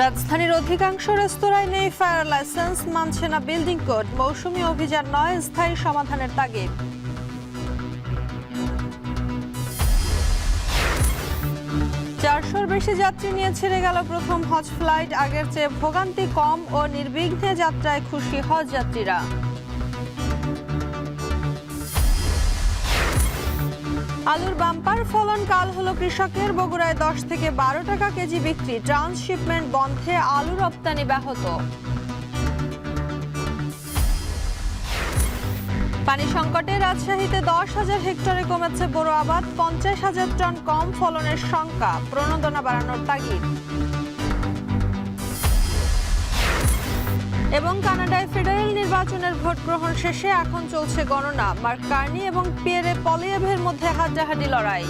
রাজধানীর অধিকাংশ রেস্তোরাঁয় নেই ফায়ার লাইসেন্স, মানছে না বিল্ডিং কোড। মৌসুমী অভিযান নয়, স্থায়ী সমাধানের তাগিদ। চারশোর বেশি যাত্রী নিয়ে ছেড়ে গেল প্রথম হজ ফ্লাইট। আগের চেয়ে ভোগান্তি কম ও নির্বিঘ্নে যাত্রায় খুশি হজ যাত্রীরা। আলুর বাম্পার ফলন, কাল হলো কৃষকের। বগুড়ায় 10 থেকে 12 টাকা কেজি বিক্রি। ট্রান্সশিপমেন্ট বন্ধে আলু রপ্তানি ব্যাহত। পানি সংকটে রাজশাহীতে 10,000 হেক্টরে কমেছে বোরো আবাদ। 50,000 টন কম ফলনের শঙ্কা। প্রণোদনা বাড়ানোর তাগিদ। এবং কানাডায় ফেডারেল নির্বাচনের ভোট গ্রহণ শেষে এখন চলছে গণনা। মার্ক কার্নি এবং পিয়েরে পলিয়েভের মধ্যে হাড্ডাহাড্ডি লড়াই।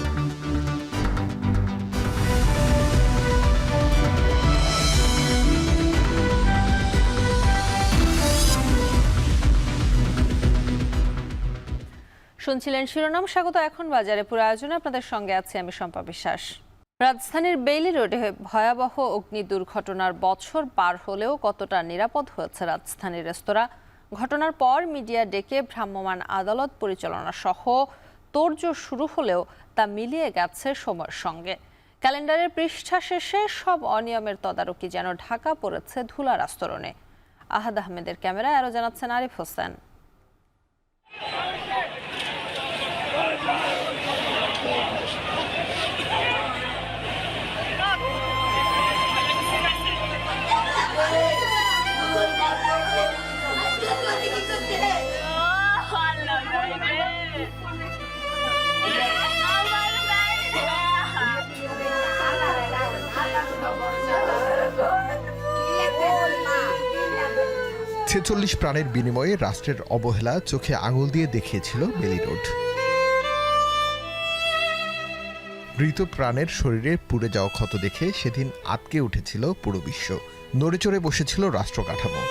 শুনছিলেন শিরোনাম, স্বাগত এখন বাজারে। পুরো আয়োজনে আপনাদের সঙ্গে আছি আমি শম্পা বিশ্বাস। রাজধানীর বেইলি রোডে ভয়াবহ অগ্নি দুর্ঘটনার বছর পার হলেও কতটা নিরাপদ হয়েছে রাজধানীর রেস্তোরাঁ? ঘটনার পর মিডিয়া ডেকে ভ্রাম্যমাণ আদালত পরিচালনা সহ তোড়জোড় শুরু হলেও তা মিলিয়ে গেছে সময়ের সঙ্গে। ক্যালেন্ডারের পৃষ্ঠা শেষে সব অনিয়মের তদারকি যেন ঢাকা পড়েছে ধুলার আস্তরণে। আহাদ আহমেদের ক্যামেরায় আরও জানাচ্ছেন আরিফ হোসেন। ৪৬ প্রাণের বিনিময়ে রাষ্ট্রের অবহেলা চোখে আঙুল দিয়ে দেখিয়েছিল বেইলি রোড। মৃত প্রাণের শরীরে পুড়ে যাওয়া ক্ষত দেখে সেদিন আটকে উঠেছিল পুরো বিশ্ব। নড়েচড়ে বসেছিল রাষ্ট্র কাঠামো।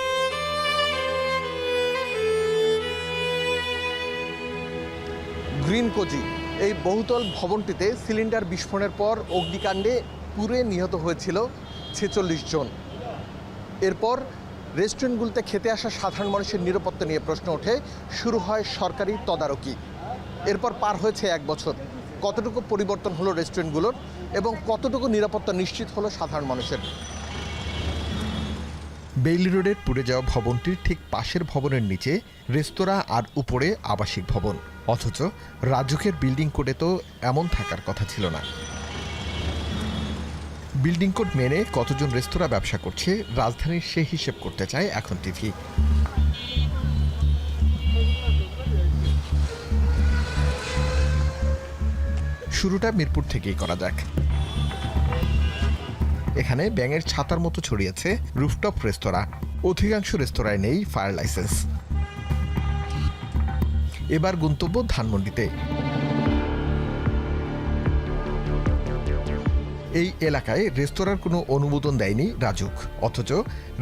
গ্রিন কোজি, এই বহুতল ভবনটিতে সিলিন্ডার বিস্ফোরণের পর অগ্নিকাণ্ডে পুড়ে নিহত হয়েছিল ৪৬ জন। এরপর রেস্টুরেন্টগুলোতে খেতে আসা সাধারণ মানুষের নিরাপত্তা নিয়ে প্রশ্ন ওঠে। শুরু হয় সরকারি তদারকি। এরপর পার হয়েছে 1 বছর। কতটুকু পরিবর্তন হলো রেস্টুরেন্টগুলোর এবং কতটুকু নিরাপত্তা নিশ্চিত হলো সাধারণ মানুষের? বেইলি রোডের পুড়ে যাওয়া ভবনটির ঠিক পাশের ভবনের নিচে রেস্তোরাঁ আর উপরে আবাসিক ভবন। অথচ রাজুকের বিল্ডিং কোডে তো এমন থাকার কথা ছিল না। বিল্ডিং কোড মেনে কতজন রেস্তোরাঁ ব্যবসা করছে রাজধানীর সে হিসেব করতে চায় এখন টিভি। শুরুটা মিরপুর থেকেই করা যাক। এখানে ব্যাঙের ছাতার মতো ছড়িয়েছে রুফটপ রেস্তোরাঁ। অধিকাংশ রেস্তোরাঁয় নেই ফায়ার লাইসেন্স। এবার গন্তব্য ধানমন্ডিতে। এই এলাকায় রেস্তোরাঁর কোনো অনুমোদন দেয়নি রাজুক। অথচ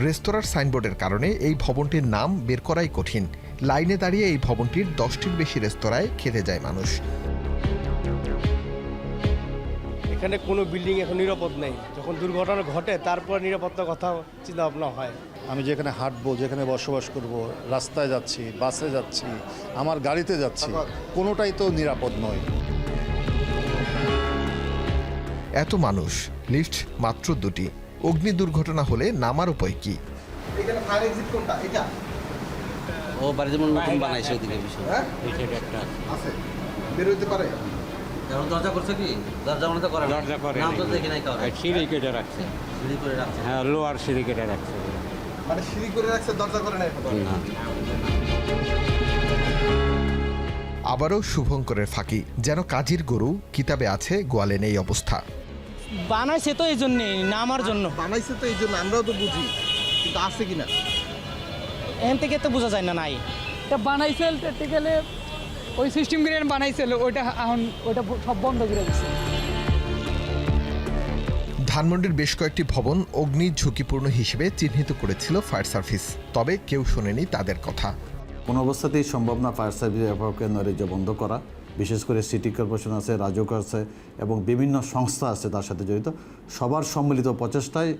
রেস্তোরাঁর সাইনবোর্ডের কারণে এই ভবনটির নাম বের করাই কঠিন। লাইনে দাঁড়িয়ে এই ভবনটির 10টির বেশি রেস্তোরাঁয় খেতে যায় মানুষ। এখানে কোনো বিল্ডিং এখন নিরাপদ নেই। যখন দুর্ঘটনা ঘটে তারপর নিরাপত্তার কথা চিন্তা ভাবনা হয়। আমি যেখানে হাঁটবো, যেখানে বসবাস করব, রাস্তায় যাচ্ছি, বাসে যাচ্ছি, আমার গাড়িতে যাচ্ছি, কোনোটাই তো নিরাপদ নয়। এত মানুষ, লিফট মাত্র 2টি। অগ্নি দুর্ঘটনা হলে নামার উপায় কি? এখানে ফায়ার এক্সিট কোনটা? এটা ও বাড়ি যেমন নতুন বানাইছে ওদিকে বিষয় একটা আছে, বের হইতে পারে। এখন দরজা করছে কি? দরজা মনে তো করে না। দরজা করে নাম তো দেখি নাই কাউকে। সিঁড়ি কেটে রাখছে। সিঁড়ি করে রাখছে। হ্যাঁ, লোয়ার সিঁড়ি কেটে রাখছে। মানে সিঁড়ি করে রাখছে, দরজা করে নাই। না, আবারও শুভঙ্করের ফাঁকি। যেন কাজীর গরু, কিতাবে আছে গোয়ালে নেই অবস্থা। বানাইছে তো এই জন্যে, নামার জন্য বানাইছে তো এই জন্য, আমরাও তো বুঝি, কিন্তু আছে কিনা এখান থেকে তো বোঝা যায় না। নাই এটা বানাইছিল টেকনিক্যালি ওই সিস্টেম করে বানাইছিল, ওইটা এখন ওইটা সব বন্ধ করে দিচ্ছে। ধানমন্ডির বেশ কয়েকটি ভবন অগ্নি ঝুঁকিপূর্ণ হিসেবে চিহ্নিত করেছিল ফায়ার সার্ভিস। তবে কেউ শোনেনি তাদের কথা। কোনো অবস্থাতেই সম্ভব না ফায়ার সার্ভিস নৈরাজ্য বন্ধ করা। বিশেষ করে সিটি কর্পোরেশন আছে, রাজুক আছে এবং বিভিন্ন সংস্থা আছে তার সাথে জড়িত। সবার সম্মিলিত প্রচেষ্টায়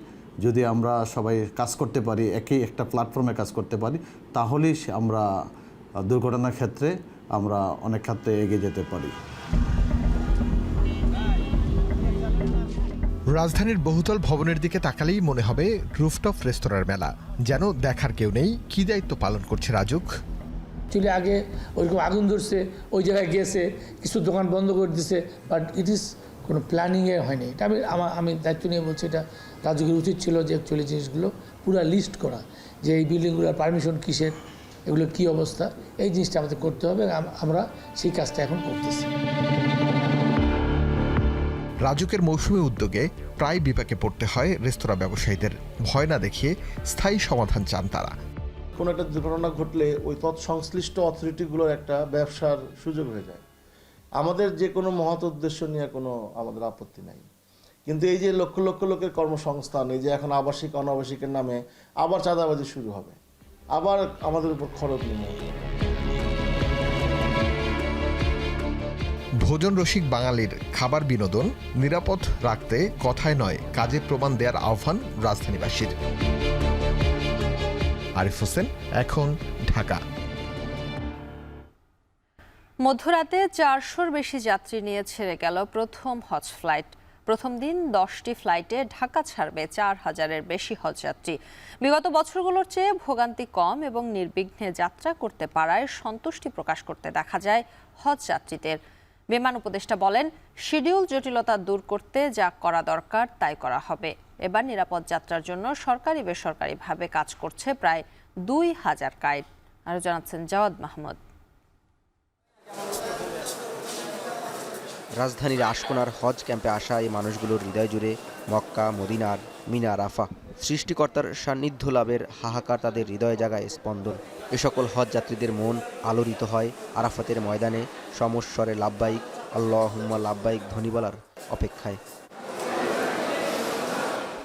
যদি আমরা সবাই কাজ করতে পারি, একই একটা প্ল্যাটফর্মে কাজ করতে পারি, তাহলেই আমরা দুর্ঘটনার ক্ষেত্রে আমরা অনেক ক্ষেত্রে এগিয়ে যেতে পারি। রাজধানীর বহুতল ভবনের দিকে তাকালেই মনে হবে রুফটপ রেস্তোরাঁর মেলা, যেন দেখার কেউ নেই। কী দায়িত্ব পালন করছে রাজুক? চুলে আগে ওইরকম আগুন ধরছে, ওই জায়গায় গেছে, কিছু দোকান বন্ধ করে দিছে, বাট ইট ইজ কোনো প্ল্যানিংয়ে হয়নি। এটা আমি দায়িত্ব নিয়ে বলছি, এটা রাজুকের উচিত ছিল যে অ্যাকচুয়ালি জিনিসগুলো পুরো লিস্ট করা, যে এই বিল্ডিংগুলোর পারমিশন কিসের, এগুলো কী অবস্থা, এই জিনিসটা আমাদের করতে হবে। আমরা সেই কাজটা এখন করতেছি। রাজুকের মৌসুমী উদ্যোগে প্রায় বিপাকে পড়তে হয় রেস্তোরাঁ ব্যবসায়ীদের। ভয় না দেখিয়ে স্থায়ী সমাধান চান তারা। কোনো একটা দুর্ঘটনা ঘটলে ওই তৎসংশ্লিষ্ট অথরিটিগুলোর একটা ব্যবসার সুযোগ হয়ে যায়। আমাদের যে কোনো মহৎ উদ্দেশ্য নিয়ে কোনো আমাদের আপত্তি নাই, কিন্তু এই যে লক্ষ লক্ষ লোকের কর্মসংস্থান, এই যে এখন আবাসিক অনাবাসিকের নামে আবার চাঁদাবাজি শুরু হবে, আবার আমাদের উপর খরচ নেমে আসবে। ভোজন রসিক বাঙালির খাবার বিনোদন নিরাপদ রাখতে কথায় নয়, কাজে প্রমাণ দেওয়ার আহ্বান রাজধানীবাসীর। আরিফ হোসেন, এখন, ঢাকা। মধ্যরাতে 400-র বেশি যাত্রী নিয়ে ছেড়ে গেল প্রথম হজ ফ্লাইট। প্রথম দিন 10টি ফ্লাইটে ঢাকা ছাড়বে 4000-এর বেশি হজযাত্রী। বিগত বছরগুলোর চেয়ে ভোগান্তি কম এবং নির্বিঘ্নে যাত্রা করতে পারায় সন্তুষ্টি প্রকাশ করতে দেখা যায় হজযাত্রীদের। বিমান উপদেষ্টা বলেন, শিডিউল জটিলতা দূর করতে যা করা দরকার তাই করা হবে। এবার নিরাপদ যাত্রার জন্য সরকারি বেসরকারিভাবে কাজ করছে প্রায় 2000 গাইড। আরও জানাচ্ছেন জাওয়াদ মাহমুদ। রাজধানীর আশকোনার হজ ক্যাম্পে আসা এই মানুষগুলোর হৃদয় জুড়ে মক্কা, মদিনার মিনা আরাফা। সৃষ্টিকর্তার সান্নিধ্য লাভের হাহাকার তাদের হৃদয়ে জাগায় স্পন্দন। এ সকল হজ যাত্রীদের মন আলোড়িত হয় আরাফাতের ময়দানে সমস্বরে লাব্বাইক আল্লাহুম্মা লাব্বাইক ধ্বনি বলার অপেক্ষায়।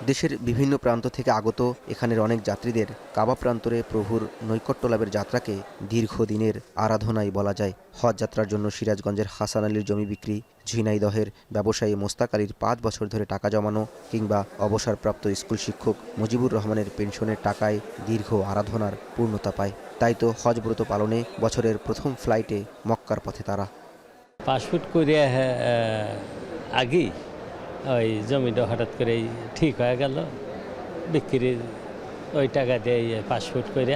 দেশের বিভিন্ন প্রান্ত থেকে আগত এখানের অনেক যাত্রীদের কাবা প্রান্তরে প্রভুর নৈকট্য লাভের যাত্রাকে দীর্ঘদিনের আরাধনাই বলা যায়। হজ যাত্রার জন্য সিরাজগঞ্জের হাসান আলীর জমি বিক্রি, ঝিনাইদহের ব্যবসায়ী মোস্তাক আলীর 5 বছর ধরে টাকা জমানো, কিংবা অবসরপ্রাপ্ত স্কুল শিক্ষক মুজিবুর রহমানের পেনশনের টাকায় দীর্ঘ আরাধনার পূর্ণতা পায়। তাই তো হজ ব্রত পালনে বছরের প্রথম ফ্লাইটে মক্কার পথে তারা। পাসপোর্ট করে আগেই ওই জমিটা হঠাৎ করেই ঠিক হয়ে গেল, বিক্রি ওই টাকা দিয়ে পাসপোর্ট করে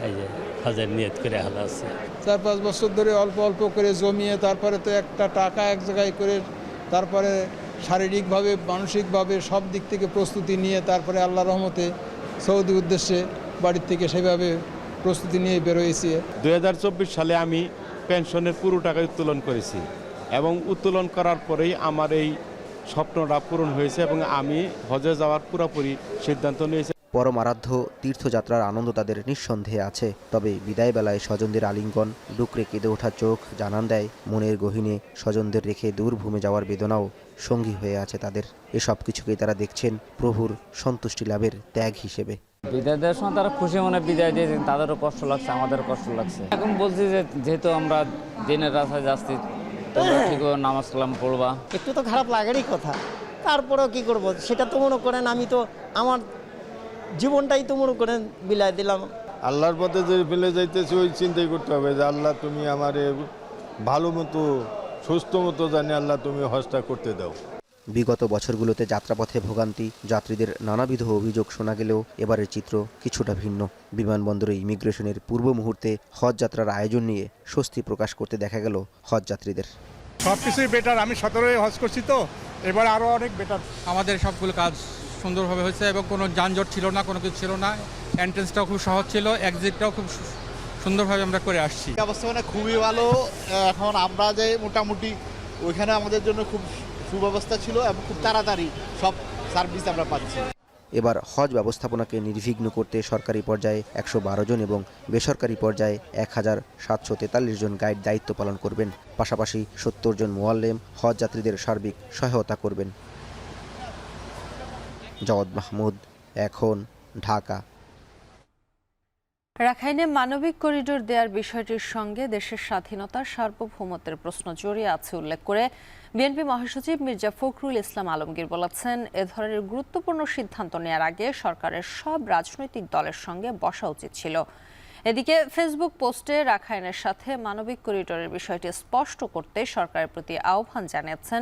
এই যে হজের নিয়ত করে হলো আছে। 4-5 বছর ধরে অল্প অল্প করে জমিয়ে তারপরে তো একটা টাকা এক জায়গায় করে, তারপরে শারীরিকভাবে মানসিকভাবে সব দিক থেকে প্রস্তুতি নিয়ে তারপরে আল্লাহর রহমতে সৌদি উদ্দেশ্যে বাড়ির থেকে সেভাবে প্রস্তুতি নিয়ে বেরোয়েছি। 2024 সালে আমি পেনশনের পুরো টাকা উত্তোলন করেছি এবং উত্তোলন করার পরেই আমার এই স্বপ্নটা পূরণ হয়েছে এবং আমি হজে যাওয়ার পুরোপুরি সিদ্ধান্ত নিয়েছি। পরম আরাধ্য তীর্থযাত্রার আনন্দ তাদের নিঃসন্দেহে আছে, তবে বিদায় বেলায় স্বজনদের আলিঙ্গন, ডুকরে কেঁদে ওঠা চোখ জানান দেয় মনের গহীনে স্বজনদের রেখে দূর ভূমে যাওয়ার বেদনাও সঙ্গী হয়ে আছে তাদের। এসব কিছুকেই তারা দেখছেন প্রভুর সন্তুষ্টি লাভের ত্যাগ হিসেবে। বিদায় দেওয়ার সময় তারা খুশি মনে বিদায় দিয়েছেন, তাদেরও কষ্ট লাগছে, আমাদেরও কষ্ট লাগছে। এখন বলছি যে যেহেতু আমরা দিনের রাস্তায় যাচ্ছি, তোমরা ঠিকও নামাজ কালাম পড়বা। একটু তো খারাপ লাগারই কথা, তারপরেও কি করব, সেটা তো মনে করেন আমি তো আমার জীবনটাই তো মনে করেন বিলাই দিলাম। আল্লাহর পথে যে ফেলে যাইতেছি ওই চিন্তাই করতে হবে যে আল্লাহ তুমি আমারে ভালো মতো সুস্থ মতো জানি আল্লাহ তুমি হজটা করতে দাও। বিগত বছরগুলোতে যাত্রাপথে ভোগান্তি, যাত্রীদের নানাবিধ অভিযোগ শোনা গেলেও এবারের চিত্র কিছুটা ভিন্ন। বিমানবন্দরে ইমিগ্রেশনের পূর্ব মুহূর্তে হজ যাত্রার আয়োজন নিয়ে স্বস্তি প্রকাশ করতে দেখা গেল হজ যাত্রীদের। সব কিছুই বেটার, আমি 17 হজ করছি তো এবার আরও অনেক বেটার। আমাদের সবগুলো কাজ সুন্দরভাবে হয়েছে এবং কোনো যানজট ছিল না, কোনো কিছু ছিল না। এন্ট্রেন্সটাও খুব সহজ ছিল, এক্সিটটাও খুব সুন্দরভাবে আমরা করে আসছি। ব্যবস্থাপনা খুবই ভালো। এখন আমরা যে মোটামুটি ওইখানে আমাদের জন্য খুব সুব্যবস্থা ছিল এবং খুব তাড়াতাড়ি সব সার্ভিস আমরা পাচ্ছি। এবার হজ ব্যবস্থাপনাকে নির্বিঘ্ন করতে সরকারি পর্যায়ে 112 জন এবং বেসরকারি পর্যায়ে 1743 জন গাইড দায়িত্ব পালন করবেন। পাশাপাশি 70 জন মুআল্লেম হজ যাত্রীদের সার্বিক সহায়তা করবেন। জাওয়াদ মাহমুদ, এখন, ঢাকা। রাখাইনে মানবিক করিডোর দেওয়ার বিষয়টির সঙ্গে দেশের স্বাধীনতা সার্বভৌমত্বের প্রশ্ন জড়িয়ে আছে উল্লেখ করে বিএনপি মহাসচিব মির্জা ফখরুল ইসলাম আলমগীর বলেছেন, এ ধরনের গুরুত্বপূর্ণ সিদ্ধান্ত নেওয়ার আগে সরকারের সব রাজনৈতিক দলের সঙ্গে বসা উচিত ছিল। এদিকে ফেসবুক পোস্টে রাখাইনের সাথে মানবিক করিডোরের বিষয়টি স্পষ্ট করতে সরকারের প্রতি আহ্বান জানিয়েছেন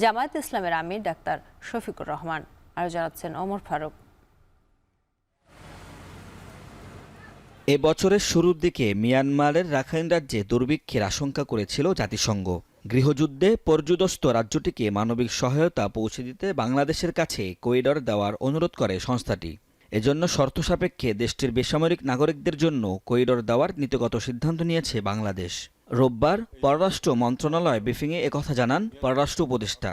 জামায়াত ইসলামের আমির ডাক্তার শফিকুর রহমান। আরও জানাচ্ছেন ওমর ফারুক। এ বছরের শুরুর দিকে মিয়ানমারের রাখাইন রাজ্যে দুর্ভিক্ষের আশঙ্কা করেছিল জাতিসংঘ। গৃহযুদ্ধে পর্যুদস্ত রাজ্যটিকে মানবিক সহায়তা পৌঁছে দিতে বাংলাদেশের কাছে করিডর দেওয়ার অনুরোধ করে সংস্থাটি। এজন্য শর্ত সাপেক্ষে দেশটির বেসামরিক নাগরিকদের জন্য করিডর দেওয়ার নীতিগত সিদ্ধান্ত নিয়েছে বাংলাদেশ। রোববার পররাষ্ট্র মন্ত্রণালয় ব্রিফিংয়ে একথা জানান পররাষ্ট্র উপদেষ্টা।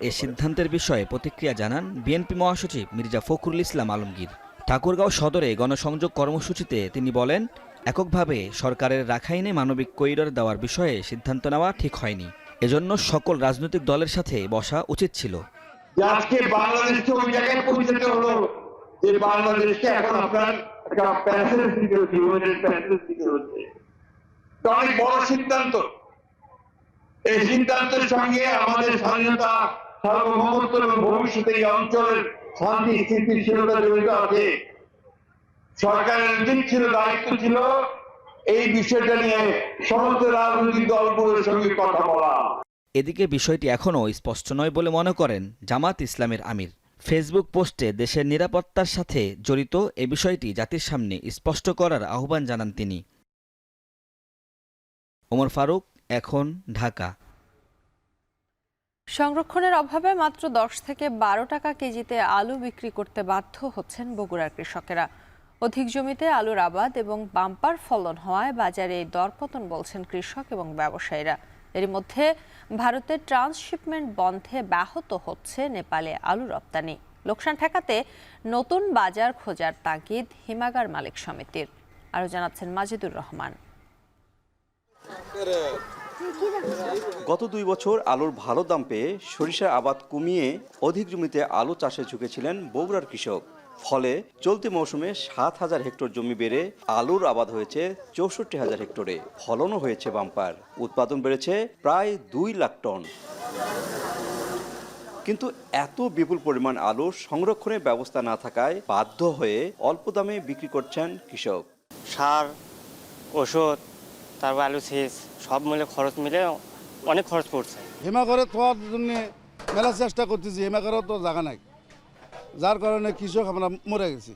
এ সিদ্ধান্তের বিষয়ে প্রতিক্রিয়া জানান বিএনপি মহাসচিব মির্জা ফখরুল ইসলাম আলমগীর। ঠাকুরগাঁও সদরে গণসংযোগ কর্মসূচিতে তিনি বলেন, এককভাবে সরকারের রাখাইনে মানবিক করিডর দেওয়ার বিষয়ে সিদ্ধান্ত নেওয়া ঠিক হয়নি। এজন্য সকল রাজনৈতিক দলের সাথে বসা উচিত ছিল। আজকে বাংলাদেশকে ওই জায়গায় পৌঁছাতে হলো যে বাংলাদেশকে এখন আপনার একটা প্যাসেজ দিতে হচ্ছে, প্যাসেজ দিতে হচ্ছে। অনেক বড় সিদ্ধান্ত। এই সিদ্ধান্তের সঙ্গে আমাদের স্বাধীনতা, সার্বভৌমত্ব এবং ভবিষ্যতে এই অঞ্চলের শান্তি স্থিতিশীলতা জড়িত আছে। সরকারের উচিত ছিল, দায়িত্ব ছিল এই বিষয়টা নিয়ে সমস্ত রাজনৈতিক দলগুলোর সঙ্গে কথা বলা। এদিকে বিষয়টি এখনও স্পষ্ট নয় বলে মনে করেন জামাত ইসলামের আমির। ফেসবুক পোস্টে দেশের নিরাপত্তার সাথে জড়িত এ বিষয়টি জাতির সামনে স্পষ্ট করার আহ্বান জানান তিনি। ওমর ফারুক, এখন, ঢাকা। সংরক্ষণের অভাবে মাত্র 10 থেকে 12 টাকা কেজিতে আলু বিক্রি করতে বাধ্য হচ্ছেন বগুড়ার কৃষকেরা। অধিক জমিতে আলুর আবাদ এবং বাম্পার ফলন হওয়ায় বাজারে দরপতন বলছেন কৃষক এবং ব্যবসায়ীরা। এর মধ্যে ভারতের ট্রান্সশিপমেন্ট বন্ধে ব্যাহত হচ্ছে নেপালে আলু রপ্তানি। লোকসান ঠেকাতে নতুন বাজার খোঁজার তাগিদ হিমাগার মালিক সমিতির। আরও জানাচ্ছেন মাজিদুর রহমান। গত 2 বছর আলুর ভালো দাম পেয়ে সরিষার আবাদ কমিয়ে অধিক জমিতে আলু চাষে ঝুঁকেছিলেন বগুড়ার কৃষক। ফলে চলতি মৌসুমে 7,000 হেক্টর জমি বেড়ে আলুর আবাদ হয়েছে 64,000 হেক্টরে। ফলনও হয়েছে বাম্পার। উৎপাদন বেড়েছে প্রায় 2 লাখ টন। কিন্তু এত বিপুল পরিমাণ আলু সংরক্ষণের ব্যবস্থা না থাকায় বাধ্য হয়ে অল্প দামে বিক্রি করছেন কৃষক। সার, ওষুধ, তারপর আলু সেচ সব মিলে খরচ মিলে অনেক খরচ পড়ছে। হিমাগারে থাকার জন্য মেলা চেষ্টা করতেছি, হিমাগারও তো জায়গা নাই, যার কারণে কৃষক আমরা মরে গেছি।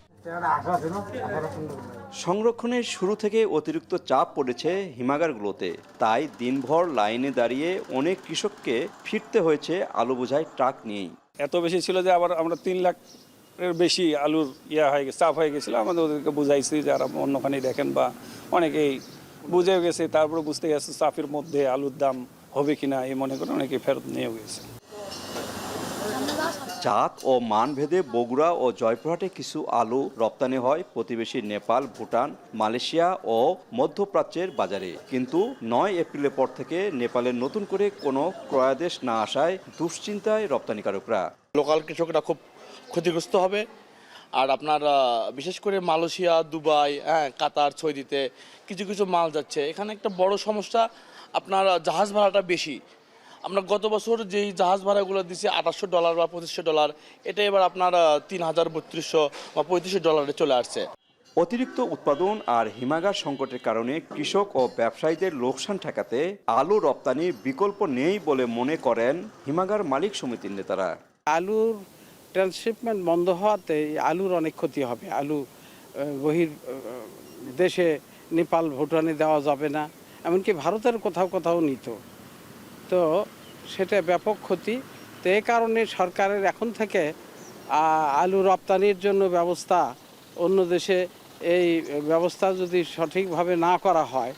সংরক্ষণের শুরু থেকে অতিরিক্ত চাপ পড়েছে হিমাগারগুলোতে। তাই দিনভর লাইনে দাঁড়িয়ে অনেক কৃষককে ফিরতে হয়েছে আলু বোঝাই ট্রাক নিয়েই। এত বেশি ছিল যে আবার আমরা 3 লাখের বেশি আলুর হয়ে গেছে, চাপ হয়ে গেছিলো। আমাদের ওদেরকে বুঝাইছি যে আর অন্যখানে দেখেন, বা অনেকেই বুঝেও গেছে। তারপরে বুঝতে গেছে চাপের মধ্যে আলুর দাম হবে কিনা এই মনে করে অনেকে ফেরত নিয়েও গেছে। জাত ও মান ভেদে বগুড়া ও জয়পুরহাটে কিছু আলু রপ্তানি হয় প্রতিবেশী নেপাল, ভুটান, মালয়েশিয়া ও মধ্যপ্রাচ্যের বাজারে। কিন্তু 9 এপ্রিলের পর থেকে নেপালের নতুন করে কোনো ক্রয়াদেশ না আসায় দুশ্চিন্তায় রপ্তানিকারকরা। লোকাল কৃষকরা খুব ক্ষতিগ্রস্ত হবে। আর আপনার বিশেষ করে মালয়েশিয়া, দুবাই, কাতার, সৌদিতে কিছু কিছু মাল যাচ্ছে। এখানে একটা বড় সমস্যা, আপনার জাহাজ ভাড়াটা বেশি। আমরা গত বছর যেই জাহাজ ভাড়াগুলো দিচ্ছি $2800 বা $2500, এটা এবার আপনার 3000, 3200 বা $3500 চলে আসছে। অতিরিক্ত উৎপাদন আর হিমাগার সংকটের কারণে কৃষক ও ব্যবসায়ীদের লোকসান ঠেকাতে আলু রপ্তানির বিকল্প নেই বলে মনে করেন হিমাগার মালিক সমিতির নেতারা। আলুর ট্রান্সশিপমেন্ট বন্ধ হওয়াতে আলুর অনেক ক্ষতি হবে। আলু বহির দেশে নেপাল, ভুটানে দেওয়া যাবে না, এমনকি ভারতের কোথাও নিত, তো সেটা ব্যাপক ক্ষতি। তো এই কারণে সরকারের এখন থেকে আলু রপ্তানির জন্য ব্যবস্থা, অন্য দেশে এই ব্যবস্থা যদি সঠিকভাবে না করা হয়,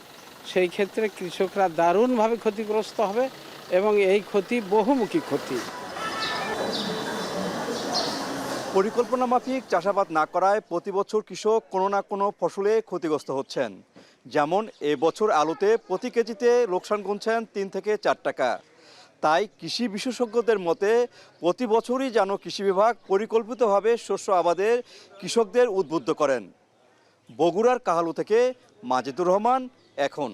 সেই ক্ষেত্রে কৃষকরা দারুণভাবে ক্ষতিগ্রস্ত হবে এবং এই ক্ষতি বহুমুখী ক্ষতি। পরিকল্পনা মাফিক চাষাবাদ না করায় প্রতি বছর কৃষক কোনো না কোনো ফসলে ক্ষতিগ্রস্ত হচ্ছেন। যেমন এবছর আলুতে প্রতি কেজিতে লোকসান গুনছেন 3 থেকে 4 টাকা। তাই কৃষি বিশেষজ্ঞদের মতে প্রতি বছরই যেন কৃষি বিভাগ পরিকল্পিতভাবে শস্য আবাদের কৃষকদের উদ্বুদ্ধ করেন। বগুড়ার কাহালু থেকে মাজিদুর রহমান, এখন।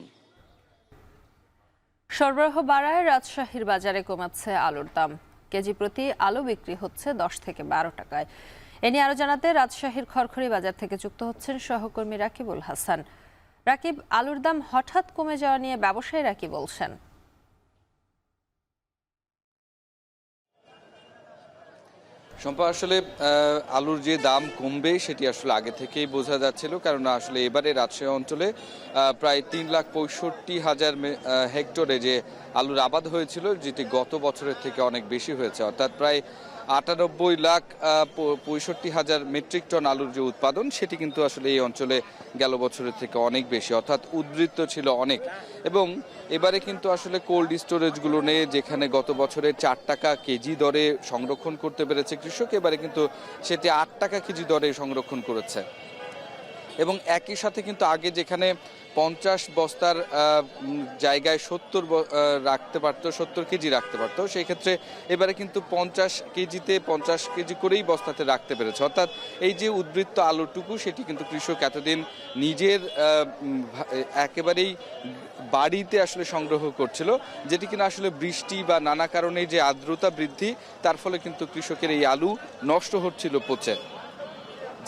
সরবরাহ বাড়ায় রাজশাহীর বাজারে কমাচ্ছে আলুর দাম। কেজি প্রতি আলু বিক্রি হচ্ছে 10 থেকে 12 টাকায়। এ নিয়ে আরো জানাতে রাজশাহীর খড়খড়ি বাজার থেকে যুক্ত হচ্ছেন সহকর্মী রাকিবুল হাসান। রাকিব, আলুর দাম হঠাৎ কমে যাওয়া নিয়ে ব্যবসায়ীরা কি বলছেন? শম্পা, আসলে আলুর যে দাম কমবে সেটি আসলে আগে থেকেই বোঝা যাচ্ছিল, কারণ আসলে এবারে রাজশাহী অঞ্চলে প্রায় 3,65,000 হেক্টরে যে আলুর আবাদ হয়েছিল, যেটি গত বছরের থেকে অনেক বেশি হয়েছে, অর্থাৎ প্রায় 98,65,000 মেট্রিক টন আলুর যে উৎপাদন সেটি কিন্তু আসলে এই অঞ্চলে গেল বছরের থেকে অনেক বেশি, অর্থাৎ উদ্বৃত্ত ছিল অনেক। এবং এবারে কিন্তু আসলে কোল্ড স্টোরেজগুলো নিয়ে যেখানে গত বছরে 4 টাকা কেজি দরে সংরক্ষণ করতে পেরেছে কৃষক, এবারে কিন্তু সেটি 8 টাকা কেজি দরে সংরক্ষণ করেছে। এবং একই সাথে কিন্তু আগে যেখানে 50 বস্তার জায়গায় 70 রাখতে পারতো, 70 কেজি রাখতে পারতো, সেই ক্ষেত্রে এবারে কিন্তু 50 কেজিতে 50 কেজি করেই বস্তাতে রাখতে পেরেছে। অর্থাৎ এই যে উদ্বৃত্ত আলুটুকু সেটি কিন্তু কৃষক এতদিন নিজের একেবারেই বাড়িতে আসলে সংগ্রহ করছিল, যেটি কিনা আসলে বৃষ্টি বা নানা কারণে যে আর্দ্রতা বৃদ্ধি, তার ফলে কিন্তু কৃষকের এই আলু নষ্ট হচ্ছিল পচে,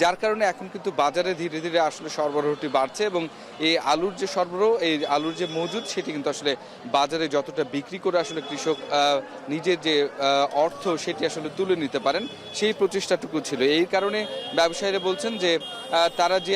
যার কারণে এখন কিন্তু বাজারে ধীরে ধীরে আসলে সরবরাহটি বাড়ছে এবং এই আলুর যে সরবরাহ, এই আলুর যে মজুদ সেটি কিন্তু আসলে বাজারে যতটা বিক্রি করে আসলে কৃষক নিজের যে অর্থ সেটি আসলে তুলে নিতে পারেন, সেই প্রচেষ্টাটুকু ছিল। এই কারণে ব্যবসায়ীরা বলছেন যে তারা যে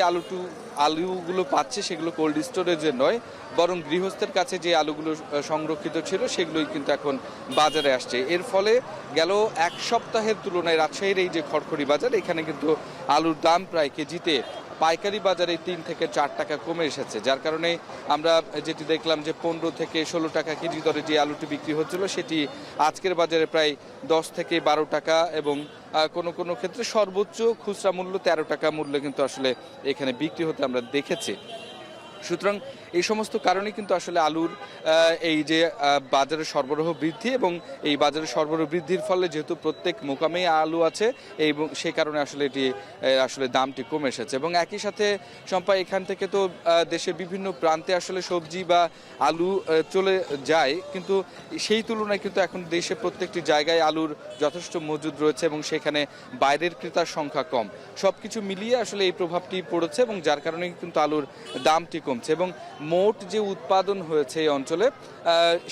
আলুগুলো পাচ্ছে সেগুলো কোল্ড স্টোরেজের নয়, বরং গৃহস্থের কাছে যে আলুগুলো সংরক্ষিত ছিল সেগুলোই কিন্তু এখন বাজারে আসছে। এর ফলে গেল এক সপ্তাহের তুলনায় রাজশাহীর এই যে খড়খড়ি বাজার, এখানে কিন্তু আলুর দাম প্রায় কেজিতে পাইকারি বাজারে 3 থেকে 4 টাকা কমে এসেছে, যার কারণে আমরা যেটি দেখলাম যে 15 থেকে 16 টাকা কেজি দরে যে আলুটি বিক্রি হচ্ছিল সেটি আজকের বাজারে প্রায় 10 থেকে 12 টাকা এবং কোনো কোনো ক্ষেত্রে সর্বোচ্চ খুচরা মূল্য 13 টাকা মূল্যে কিন্তু আসলে এখানে বিক্রি হতে আমরা দেখেছি। সুতরাং এই সমস্ত কারণে কিন্তু আসলে আলুর এই যে বাজারে সরবরাহ বৃদ্ধি এবং এই বাজারে সরবরাহ বৃদ্ধির ফলে যেহেতু প্রত্যেক মোকামেই আলু আছে এবং সেই কারণে আসলে এটি আসলে দামটি কমে এসেছে। এবং একই সাথে শম্পা, এখান থেকে তো দেশের বিভিন্ন প্রান্তে আসলে সবজি বা আলু চলে যায়, কিন্তু সেই তুলনায় কিন্তু এখন দেশে প্রত্যেকটি জায়গায় আলুর যথেষ্ট মজুদ রয়েছে এবং সেখানে বাইরের ক্রেতার সংখ্যা কম। সব কিছু মিলিয়ে আসলে এই প্রভাবটি পড়েছে এবং যার কারণে কিন্তু আলুর দামটি কমছে। এবং মোট যে উৎপাদন হয়েছে এই অঞ্চলে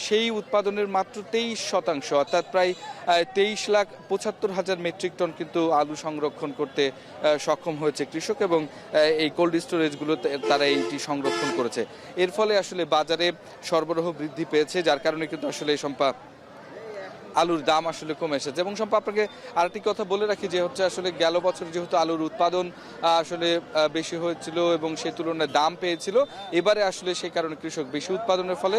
সেই উৎপাদনের মাত্র 23%, অর্থাৎ প্রায় 23,75,000 মেট্রিক টন কিন্তু আলু সংরক্ষণ করতে সক্ষম হয়েছে কৃষক এবং এই কোল্ড স্টোরেজগুলো তারা এইটি সংরক্ষণ করেছে। এর ফলে আসলে বাজারে সরবরাহ বৃদ্ধি পেয়েছে, যার কারণে কিন্তু আসলে সম্পা আলুর দাম আসলে কমে এসেছে। এবং সম্পা, আপনাকে আরেকটি কথা বলে রাখি যে হচ্ছে আসলে গেল বছর যেহেতু আলুর উৎপাদন আসলে বেশি হয়েছিল এবং সেই তুলনায় দাম পেয়েছিল, এবারে আসলে সেই কারণে কৃষক বেশি উৎপাদনের ফলে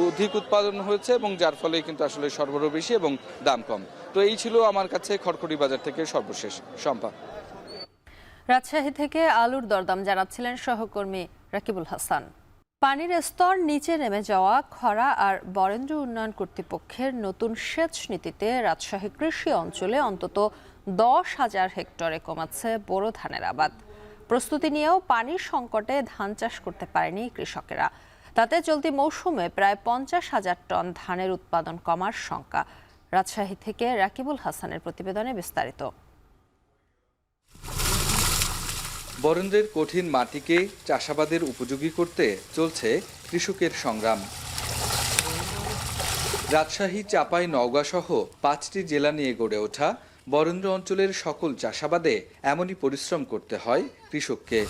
অধিক উৎপাদন হয়েছে এবং যার ফলে কিন্তু আসলে সরবরাহ বেশি এবং দাম কম। তো এই ছিল আমার কাছে খড়খড়ি বাজার থেকে সর্বশেষ। শম্পা, রাজশাহী থেকে আলুর দরদাম জানাচ্ছিলেন সহকর্মী রাকিবুল হাসান। পানির স্তর নিচে নেমে যাওয়া, খরা আর বরেন্দ্র উন্নয়ন কর্তৃপক্ষের নতুন সেচ নীতিতে রাজশাহী কৃষি অঞ্চলে অন্তত 10,000 হেক্টরে কমাচ্ছে বোরো ধানের আবাদ। প্রস্তুতি নিয়েও পানির সংকটে ধান চাষ করতে পারেনি কৃষকেরা। তাতে চলতি মৌসুমে প্রায় 50,000 টন ধানের উৎপাদন কমার শঙ্কা। রাজশাহী থেকে রাকিবুল হাসানের প্রতিবেদনে বিস্তারিত। বরেন্দ্রের কঠিন মাটিকে চাষাবাদের উপযোগী করতে চলছে কৃষকের সংগ্রাম। রাজশাহী, চাঁপাই, নওগাঁ সহ 5টি জেলা নিয়ে গড়ে ওঠা বরেন্দ্র অঞ্চলের সকল চাষাবাদে এমনই পরিশ্রম করতে হয় কৃষককে।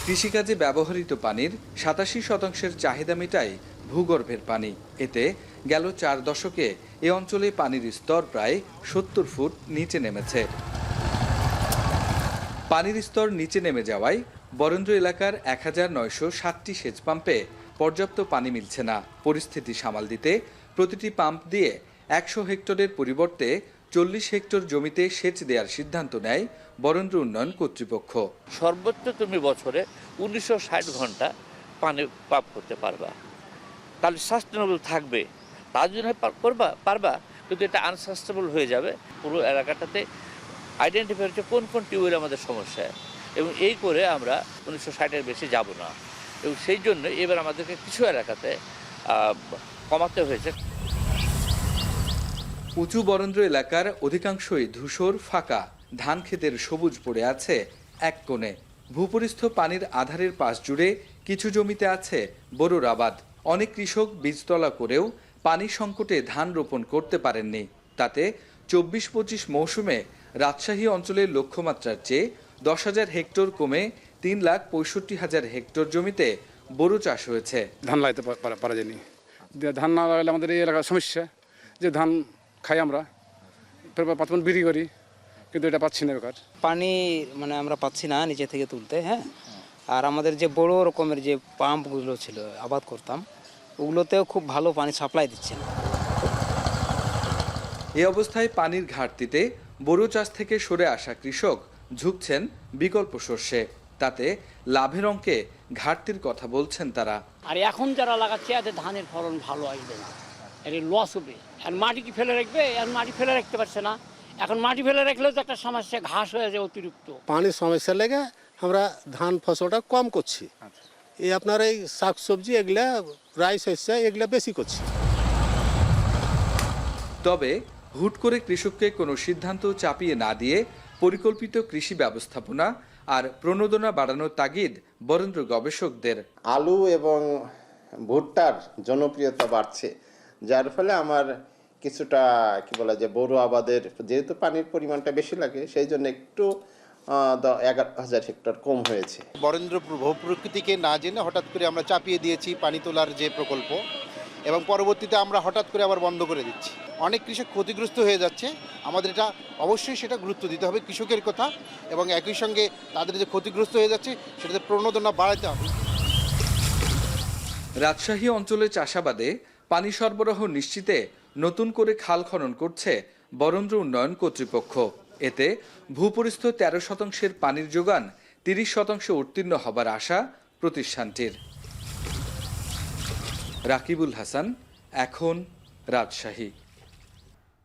কৃষিকাজে ব্যবহৃত পানির 87% চাহিদা মেটায় ভূগর্ভের পানি। এতে গেল 4 দশকে এ অঞ্চলে পানির স্তর প্রায় 70 ফুট নিচে নেমেছে। পানির স্তর নিচে নেমে যাওয়ায় বরেন্দ্র এলাকার 1960টি সেচ পাম্পে পর্যাপ্ত পানি মিলছে না। পরিস্থিতি সামাল দিতে প্রতিটি পাম্প দিয়ে 100 হেক্টরের পরিবর্তে 40 হেক্টর জমিতে সেচ দেওয়ার সিদ্ধান্ত নেয় বরেন্দ্র উন্নয়ন কর্তৃপক্ষ। সর্বোচ্চ তুমি বছরে 1960 ঘন্টা পানি পাম্প করতে পারবা, তাহলে সাস্টেনেবল থাকবে। তার জন্য পারবা, কিন্তু এটা আনসাস্টেনেবল হয়ে যাবে। পুরো এলাকাটাতে আইডেন্টিফাই হচ্ছে কোন কোন টিউবওয়েল আমাদের সমস্যা, এবং এই করে আমরা 1960-এর বেশি যাব না। এবং সেই জন্য এবার আমাদেরকে কিছু এলাকাতে কমাতে হয়েছে। উঁচু বরেন্দ্র এলাকার অধিকাংশই ধূসর ফাঁকা, ধান ক্ষেতের সবুজ পড়ে আছে এক কোণে। ভূপরিস্থ পানির আধারের পাশ জুড়ে কিছু জমিতে আছে বোরোর আবাদ। অনেক কৃষক বীজতলা করেও পানি সংকটে ধান রোপণ করতে পারেননি। তাতে 24-25 মৌসুমে রাজশাহী অঞ্চলের লক্ষ্যমাত্রার চেয়ে 10,000 হেক্টর কমে 3,65,000 হেক্টর জমিতে বোরো চাষ হয়েছে। ধান লাগাতে পারা যায়নি। ধান না লাগালে আমাদের এই এলাকার সমস্যা, যে ধান খাই আমরা, পাতমান বিক্রি করি, কিন্তু এটা পাচ্ছি না বেকার। পানি মানে আমরা পাচ্ছি না নিচে থেকে তুলতে। হ্যাঁ, আর আমাদের যে বড় রকমের যে পাম্পগুলো ছিল আবাদ করতাম, ওগুলোতেও খুব ভালো পানি সাপ্লাই দিচ্ছে না। এই অবস্থায় পানির ঘাটতিতে বোরো চাষ থেকে সরে আসা কৃষক ঝুঁকছেন বিকল্প শস্যে। তাতে লাভের অঙ্কে ঘাটতির কথা বলছেন তারা। আর এখন যারা লাগাচ্ছে এদের ধানের ফলন ভালো আসবে না, এর লস হবে। আর মাটি কি ফেলে রাখবে? আর মাটি ফেলে রাখতে পারছে না। এখন মাটি ফেলে রাখলেও তো একটা সমস্যা, ঘাস হয়ে যায় অতিরিক্ত। পানির সমস্যা লেগে আমরা ধান ফসলটা কম করছি। এই আপনার এই শাকসবজি এগুলা, রাইস শস্য এগুলা বেশি করছি। তবে হুট করে কৃষককে কোনো সিদ্ধান্ত চাপিয়ে না দিয়ে পরিকল্পিত কৃষি ব্যবস্থাপনা আর প্রণোদনা বাড়ানোর তাগিদ বরেন্দ্র গবেষকদের। আলু এবং ভুট্টার জনপ্রিয়তা বাড়ছে, যার ফলে আমার কিছুটা কি বলা যায় বোরো আবাদের, যেহেতু পানির পরিমাণটা বেশি লাগে সেই জন্য একটু 11,000 হেক্টর কম হয়েছে। বরেন্দ্র প্রকৃতিকে না জেনে হঠাৎ করে আমরা চাপিয়ে দিয়েছি পানি তোলার যে প্রকল্প, এবং পরবর্তীতে আমরা হঠাৎ করে আবার বন্ধ করে দিচ্ছি। অনেক কৃষক ক্ষতিগ্রস্ত হয়ে যাচ্ছে। আমাদের এটা অবশ্যই সেটা গুরুত্ব দিতে হবে কৃষকের কথা, এবং একই সঙ্গে তাদের যে ক্ষতিগ্রস্ত হয়ে যাচ্ছে সেটাতে প্রণোদনা বাড়াতে হবে। রাজশাহী অঞ্চলে চাষাবাদে পানি সরবরাহ নিশ্চিতে নতুন করে খাল খনন করছে বরেন্দ্র উন্নয়ন কর্তৃপক্ষ। এতে ভূপরিস্থ 13% পানির যোগান 30% উত্তীর্ণ হবার আশা প্রতিষ্ঠানটির। রাকিবুল হাসান, এখন রাজশাহী।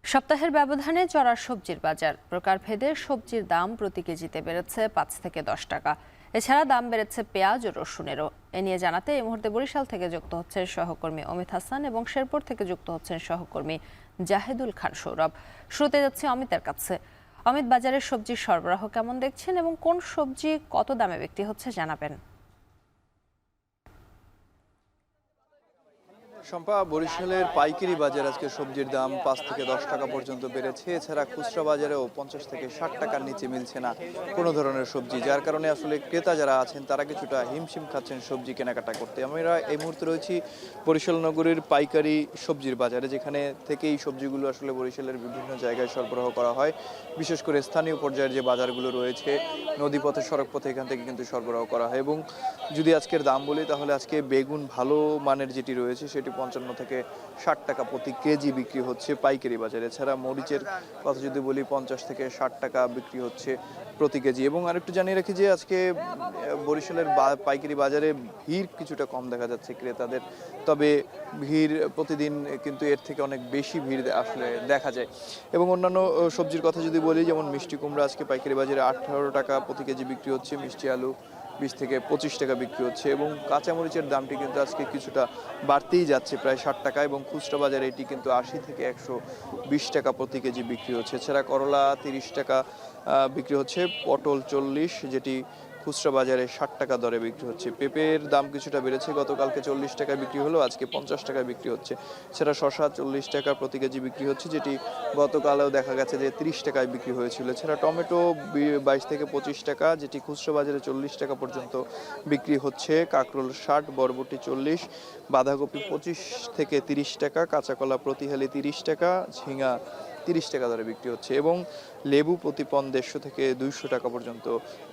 সপ্তাহের ব্যবধানে চড়া সবজির বাজার। প্রকারভেদে সবজির দাম প্রতি কেজিতে বেড়েছে 5 থেকে 10 টাকা। এছাড়া দাম বেড়েছে পেঁয়াজ ও রসুনেরও। এ নিয়ে জানাতে এই মুহূর্তে বরিশাল থেকে যুক্ত হচ্ছেন সহকর্মী অমিত হাসান এবং শেরপুর থেকে যুক্ত হচ্ছেন সহকর্মী জাহেদুল খান সৌরভ। শুরুতে যাচ্ছি অমিতের কাছে। অমিত, বাজারের সবজির সরবরাহ কেমন দেখছেন এবং কোন সবজি কত দামে বিক্রি হচ্ছে জানাবেন। শম্পা, বরিশালের পাইকারি বাজার আজকে সবজির দাম 5 থেকে 10 টাকা পর্যন্ত বেড়েছে। এছাড়া খুচরা বাজারেও 50 থেকে 60 টাকার নিচে মিলছে না কোনো ধরনের সবজি, যার কারণে আসলে ক্রেতা যারা আছেন তারা কিছুটা হিমশিম খাচ্ছেন সবজি কেনাকাটা করতে। আমরা এই মুহূর্তে রয়েছি বরিশাল নগরীর পাইকারি সবজির বাজারে, যেখানে থেকে এই সবজিগুলো আসলে বরিশালের বিভিন্ন জায়গায় সরবরাহ করা হয়। বিশেষ করে স্থানীয় পর্যায়ের যে বাজারগুলো রয়েছে, নদীপথে, সড়কপথে, এখান থেকে কিন্তু সরবরাহ করা হয়। এবং যদি আজকের দাম বলি তাহলে আজকে বেগুন ভালো মানের যেটি রয়েছে সেটি 55 থেকে 60 টাকা প্রতি কেজি বিক্রি হচ্ছে পাইকারি বাজারে। এছাড়া মরিচের কথা যদি বলি 50 থেকে 60 টাকা বিক্রি হচ্ছে প্রতি কেজি। এবং আরেকটু জানিয়ে রাখি যে আজকে বরিশালের পাইকারি বাজারে ভিড় কিছুটা কম দেখা যাচ্ছে ক্রেতাদের, তবে ভিড় প্রতিদিন কিন্তু এর থেকে অনেক বেশি ভিড় আসলে দেখা যায়। এবং অন্যান্য সবজির কথা যদি বলি, যেমন মিষ্টি কুমড়া আজকে পাইকারি বাজারে 18 টাকা প্রতি কেজি বিক্রি হচ্ছে, মিষ্টি আলু 20 থেকে 25 টাকা বিক্রি হচ্ছে। এবং কাঁচামরিচের দামটি কিন্তু আজকে কিছুটা বাড়তেই যাচ্ছে, প্রায় 60 টাকা, এবং খুচরা বাজারে এটি কিন্তু 80 থেকে 120 টাকা প্রতি কেজি বিক্রি হচ্ছে। এছাড়া করলা 30 টাকা বিক্রি হচ্ছে, পটল 40, যেটি খুচরা বাজারে 60 টাকা দরে বিক্রি হচ্ছে। পেঁপের দাম কিছুটা বেড়েছে, গতকালকে 40 টাকা বিক্রি হলো, আজকে 50 টাকা বিক্রি হচ্ছে। সেটা শসা 40 টাকা প্রতি কেজি বিক্রি হচ্ছে, যেটি গতকালেও দেখা গেছে যে 30 টাকায় বিক্রি হয়েছিল। এছাড়া টমেটো 22 থেকে 25 টাকা, যেটি খুচরা বাজারে 40 টাকা পর্যন্ত বিক্রি হচ্ছে। কাঁকরোল 60, বরবটি 40, বাঁধাকপি 25 থেকে 30 টাকা, কাঁচাকলা প্রতি হালি 30 টাকা, ঝিঙা 30 টাকা দরে বিক্রি হচ্ছে। এবং লেবু প্রতি পণ 150 থেকে 200 টাকা পর্যন্ত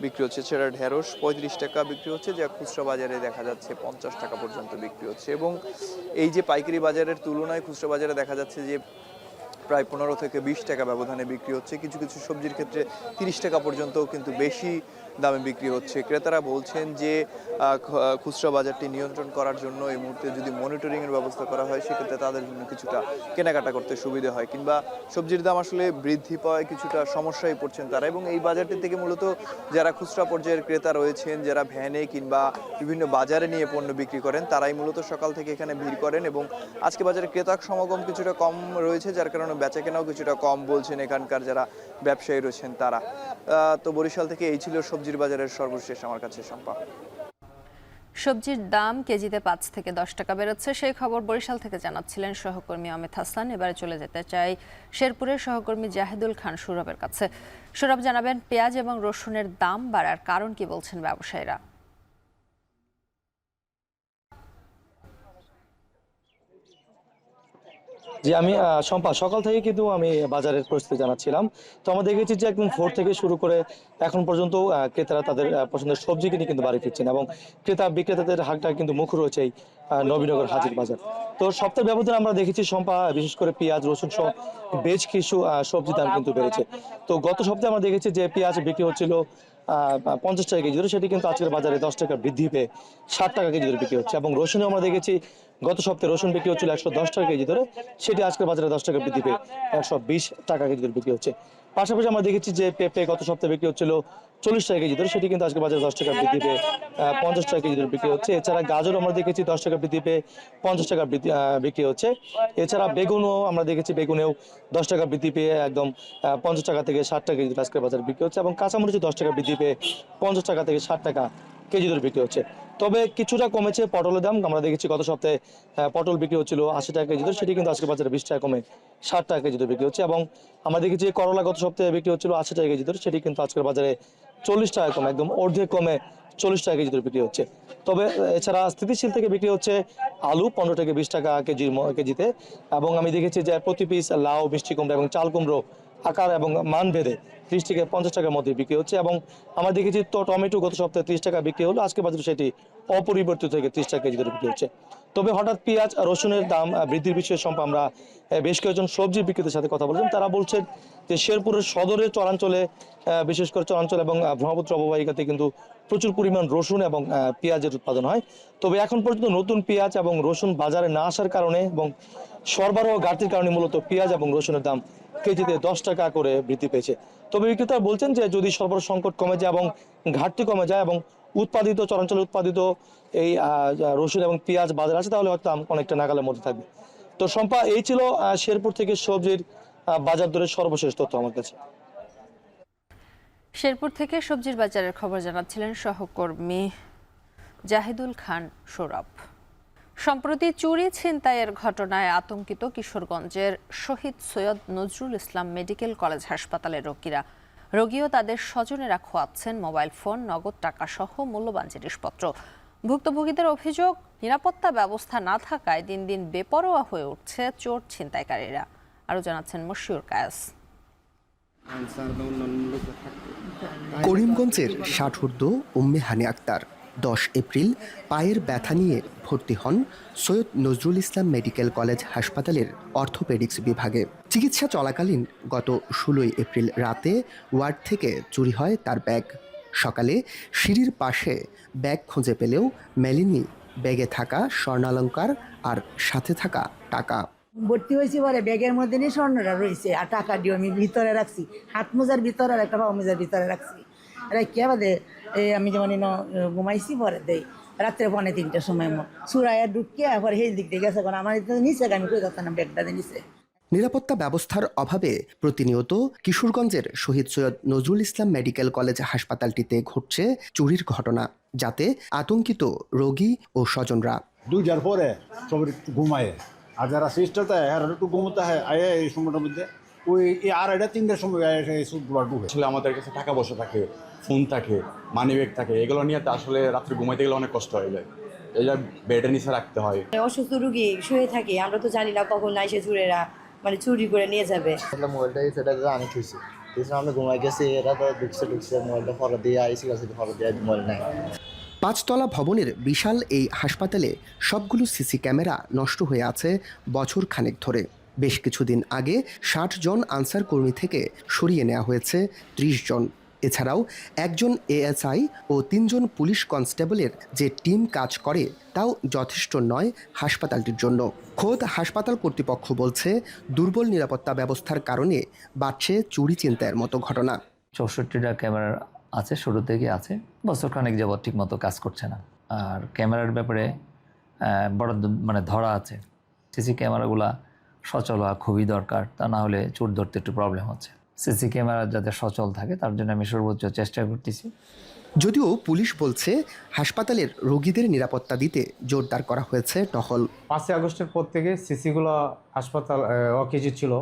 বিক্রি হচ্ছে। এছাড়া ঢেঁড়স 35 টাকা বিক্রি হচ্ছে, যা খুচরা বাজারে দেখা যাচ্ছে 50 টাকা পর্যন্ত বিক্রি হচ্ছে। এবং এই যে পাইকারি বাজারের তুলনায় খুচরা বাজারে দেখা যাচ্ছে যে প্রায় 15 থেকে 20 টাকা ব্যবধানে বিক্রি হচ্ছে। কিছু কিছু সবজির ক্ষেত্রে 30 টাকা পর্যন্ত কিন্তু বেশি দামে বিক্রি হচ্ছে। ক্রেতারা বলছেন যে খুচরা বাজারটি নিয়ন্ত্রণ করার জন্য এই মুহূর্তে যদি মনিটরিংয়ের ব্যবস্থা করা হয় সেক্ষেত্রে তাদের জন্য কিছুটা কেনাকাটা করতে সুবিধা হয়, কিংবা সবজির দাম আসলে বৃদ্ধি পাওয়ায় কিছুটা সমস্যায় পড়ছেন তারা। এবং এই বাজারটি থেকে মূলত যারা খুচরা পর্যায়ের ক্রেতা রয়েছেন, যারা ভ্যানে কিংবা বিভিন্ন বাজারে নিয়ে পণ্য বিক্রি করেন, তারাই মূলত সকাল থেকে এখানে ভিড় করেন। এবং আজকে বাজারে ক্রেতার সমাগম কিছুটা কম রয়েছে, যার কারণে বেচাকেনাও কিছুটা কম বলছেন এখানকার যারা ব্যবসায়ী রয়েছেন তারা। তো বরিশাল থেকে এই ছিল সবজির বাজারের সর্বশেষ আমার কাছে শম্পা। সবজির দাম কেজিতে ৫ থেকে ১০ টাকা বেড়েছে, সেই খবর বরিশাল থেকে জানাচ্ছিলেন সহকর্মী অমিত হাসান। এবারে চলে যেতে চাই শেরপুরের সহকর্মী জাহিদুল খান সৌরভের কাছে। সৌরভ, জানাবেন পেঁয়াজ এবং রসুনের দাম বাড়ার কারণ কি বলছেন ব্যবসায়ীরা? জি, আমি শম্পা সকাল থেকে কিন্তু আমি বাজারের পরিস্থিতি জানাচ্ছিলাম। তো আমরা দেখেছি যে একদম ভোর থেকে শুরু করে এখন পর্যন্ত ক্রেতারা তাদের পছন্দের সবজি কিনে কিন্তু বাড়ি ফিরছেন, এবং ক্রেতা বিক্রেতাদের হাটটা কিন্তু মুখ রয়েছে এই নবীনগর হাজির বাজার। তো সপ্তাহ ব্যবধানে আমরা দেখেছি শম্পা, বিশেষ করে পেঁয়াজ রসুন সহ বেশ কিছু সবজির দাম কিন্তু বেড়েছে। তো গত সপ্তাহে আমরা দেখেছি যে পেঁয়াজ বিক্রি হচ্ছিল 50 টাকা কেজি ধরে, সেটি কিন্তু আজকের বাজারে 10 টাকা বৃদ্ধি পেয়ে 60 টাকা কেজি ধরে বিক্রি হচ্ছে। এবং রসুনও আমরা দেখেছি গত সপ্তাহে রসুন বিক্রি হচ্ছিল 110 টাকা কেজি ধরে, সেটি আজকের বাজারে 10 টাকা বৃদ্ধি পেয়ে 120 টাকা কেজি ধরে বিক্রি হচ্ছে। পাশাপাশি আমরা দেখেছি যে পেঁপে গত সপ্তাহে বিক্রি হচ্ছিল 40 টাকা কেজি ধরে, সেটি কিন্তু আজকে বাজারে 10 টাকা বৃদ্ধি পেয়ে 50 টাকা কেজি ধরে বিক্রি হচ্ছে। এছাড়া গাজর আমরা দেখেছি 10 টাকা বৃদ্ধি পেয়ে 50 টাকা বিক্রি হচ্ছে। এছাড়া বেগুনও আমরা দেখেছি, বেগুনেও 10 টাকা বৃদ্ধি পেয়ে একদম 50 টাকা থেকে 60 টাকা কেজি আজকের বাজারে বিক্রি হচ্ছে। এবং কাঁচামরিচও 10 টাকা বৃদ্ধি পেয়ে 50 টাকা থেকে 60 টাকা কেজি ধরে বিক্রি হচ্ছে। তবে কিছুটা কমেছে পটলের দাম। আমরা দেখেছি গত সপ্তাহে পটল বিক্রি হচ্ছিল 80 টাকা কেজি ধরে, সেটি কিন্তু আজকে বাজারে 20 টাকা কমে 60 টাকা কেজি ধরে বিক্রি হচ্ছে। এবং আমরা দেখেছি করলা গত সপ্তাহে বিক্রি হচ্ছিল 80 টাকা কেজি ধরে, সেটি কিন্তু আজকের বাজারে 40 টাকা কমে একদম অর্ধেক কমে 40 টাকা কেজি ধরে বিক্রি হচ্ছে। তবে এছাড়া স্থিতিশীল থেকে বিক্রি হচ্ছে আলু 15 থেকে 20 টাকা কেজিতে। এবং আমি দেখেছি যে প্রতি পিস লাউ, মিষ্টি কুমড়া এবং চাল কুমড়ো আকার এবং মান ভেদে 30 থেকে 50 টাকার মধ্যে বিক্রি হচ্ছে। এবং আমরা দেখেছি তো টমেটো গত সপ্তাহে 30 টাকা বিক্রি হলো, আজকে বাজারে সেটি অপরিবর্তিত থেকে 30 টাকা কেজি ধরে বিক্রি হচ্ছে। তবে হঠাৎ পেঁয়াজ রসুনের দাম বৃদ্ধির বিষয়ে সম্পর্কে আমরা বেশ কয়েকজন সবজি বিক্রেতার সাথে কথা বলেছেন। তারা বলছেন যে শেরপুরের সদরের চরাঞ্চলে, বিশেষ করে চরাঞ্চল এবং ব্রহ্মপুত্র অববাহিকাতে কিন্তু প্রচুর পরিমাণ রসুন এবং পেঁয়াজের উৎপাদন হয়। তবে এখন পর্যন্ত নতুন পেঁয়াজ এবং রসুন বাজারে না আসার কারণে এবং সরবরাহ ঘাটতির কারণে মূলত পেঁয়াজ এবং রসুনের দাম কেজিতে 10 টাকা করে বৃদ্ধি পেয়েছে। তবে বিক্রেতারা বলছেন যে যদি সরবরাহ সংকট কমে যায় এবং ঘাটতি কমে যায় এবং উৎপাদিত চরাঞ্চলে উৎপাদিত এই রসুন এবং পেঁয়াজ বাজারে আছে, তাহলে হয়তো দাম অনেকটা নাগালের মধ্যে থাকবে। তো শম্পা, এই ছিল শেরপুর থেকে সবজির বাজার দরের সর্বশেষ তথ্য আমার কাছে। শেরপুর থেকে সবজির বাজারের খবর জানাচ্ছিলেন সহকর্মী জাহিদুল খান সৌরভ। সম্প্রতি চুরি ছিনতাইয়ের ঘটনায় আতঙ্কিত কিশোরগঞ্জের শহীদ সৈয়দ নজরুল ইসলাম মেডিকেল কলেজ হাসপাতালের রোগীরা। রোগী ও তাদের স্বজনেরা খোয়াচ্ছেন মোবাইল ফোন, নগদ টাকা সহ মূল্যবান জিনিসপত্র। ভুক্তভোগীদের অভিযোগ, নিরাপত্তা ব্যবস্থা না থাকায় দিন দিন বেপরোয়া হয়ে উঠছে চোর ছিনতাইকারীরা। আরও জানাচ্ছেন মশিউর কায়াস। করিমগঞ্জের ষাটঊর্ধ্ব উম্মে হানি আক্তার 10 এপ্রিল পায়ের ব্যথা নিয়ে ভর্তি হন সৈয়দ নজরুল ইসলাম মেডিকেল কলেজ হাসপাতালের অর্থোপেডিক্স বিভাগে। চিকিৎসা চলাকালীন গত 16 এপ্রিল রাতে ওয়ার্ড থেকে চুরি হয় তার ব্যাগ। সকালে সিঁড়ির পাশে ব্যাগ খুঁজে পেলেও মেলেনি ব্যাগে থাকা স্বর্ণালংকার আর সাথে থাকা টাকা। ভর্তি হয়েছি পরে ব্যাগের মধ্যে নিয়ে স্বর্ণটা রয়েছে আর টাকা দিয়ে আমি ভিতরে রাখছি, হাত মোজার ভিতরে আর একটা পা মোজার ভিতরে রাখছি। কে বাদে আমি যেমন ঘুমাইছি পরে দেই রাত্রে 2:45টার সময় চুরাইয়া ঢুকিয়ে পরে সেই দিক দিয়ে গেছে, কারণ আমার নিচে আমি কই যাচ্ছি না, ব্যাগটা নিচে। নিরাপত্তা ব্যবস্থার অভাবে প্রতিনিয়ত কিশোরগঞ্জের শহীদ সৈয়দ নজরুল ইসলাম মেডিকেল কলেজ হাসপাতালটিতে ঘটছে চুরির ঘটনা, যাতে আতঙ্কিত রোগী ও স্বজনরা। 2টার পরে সব ঘুমায়, আর যারা সিস্টার থাকে আর একটু ঘুমোতে হয় আয় এই সময়টার মধ্যে ওই 2:30-3টার সময় আসলে আমাদের কাছে টাকা পয়সা থাকে, ফোন থাকে, মানি ব্যাগ থাকে, এগুলো নিয়ে তো আসলে রাত্রে ঘুমাইতে গেলে অনেক কষ্ট হয়ে যায়। এই যে বেডের নিচে রাখতে হয়। অসুস্থ রুগী শুয়ে থাকি, আমরা তো জানি না কখন না এসে চুরেরা চুরি করে নিয়ে যাবে। মোবাইলটা সেটা আমি থুইছি, আমি ঘুমাই গেছি, এরা তো ঢুকছে মোবাইলটা ফলো দিয়ে আইসি গেছে, ফলো দিয়ে মোবাইল নাই। 5তলা ভবনের বিশাল এই হাসপাতালে সবগুলো সিসি ক্যামেরা নষ্ট হয়ে আছে বছর খানেক ধরে। বেশ কিছুদিন আগে 60 জন আনসার কর্মী থেকে সরিয়ে নেওয়া হয়েছে 30 জন। এছাড়াও একজন এএসআই ও 3 জন পুলিশ কনস্টেবলের যে টিম কাজ করে তাও যথেষ্ট নয় হাসপাতালটির জন্য। খোদ হাসপাতাল কর্তৃপক্ষ বলছে দুর্বল নিরাপত্তা ব্যবস্থার কারণে বাড়ছে চুরি ছিনতাইয়ের মতো ঘটনা। 64টা ক্যামেরা আছে, শুরু থেকে আছে, বছরখানেক যাবৎ ঠিক মতো কাজ করছে না। আর ক্যামেরার ব্যাপারে বড় ধরা আছে। সিসি ক্যামেরাগুলা সচল হওয়া খুবই দরকার, তা না হলে চোর ধরতে একটু প্রবলেম হচ্ছে। সিসি ক্যামেরা যাতে সচল থাকে তার জন্য আমি সর্বোচ্চ চেষ্টা করতেছি। যদিও পুলিশ বলছে হাসপাতালের রোগীদের নিরাপত্তা দিতে জোরদার করা হয়েছে টহল। 5 আগস্টের পর থেকে সিসিগুলো হাসপাতাল অকেজি ছিল।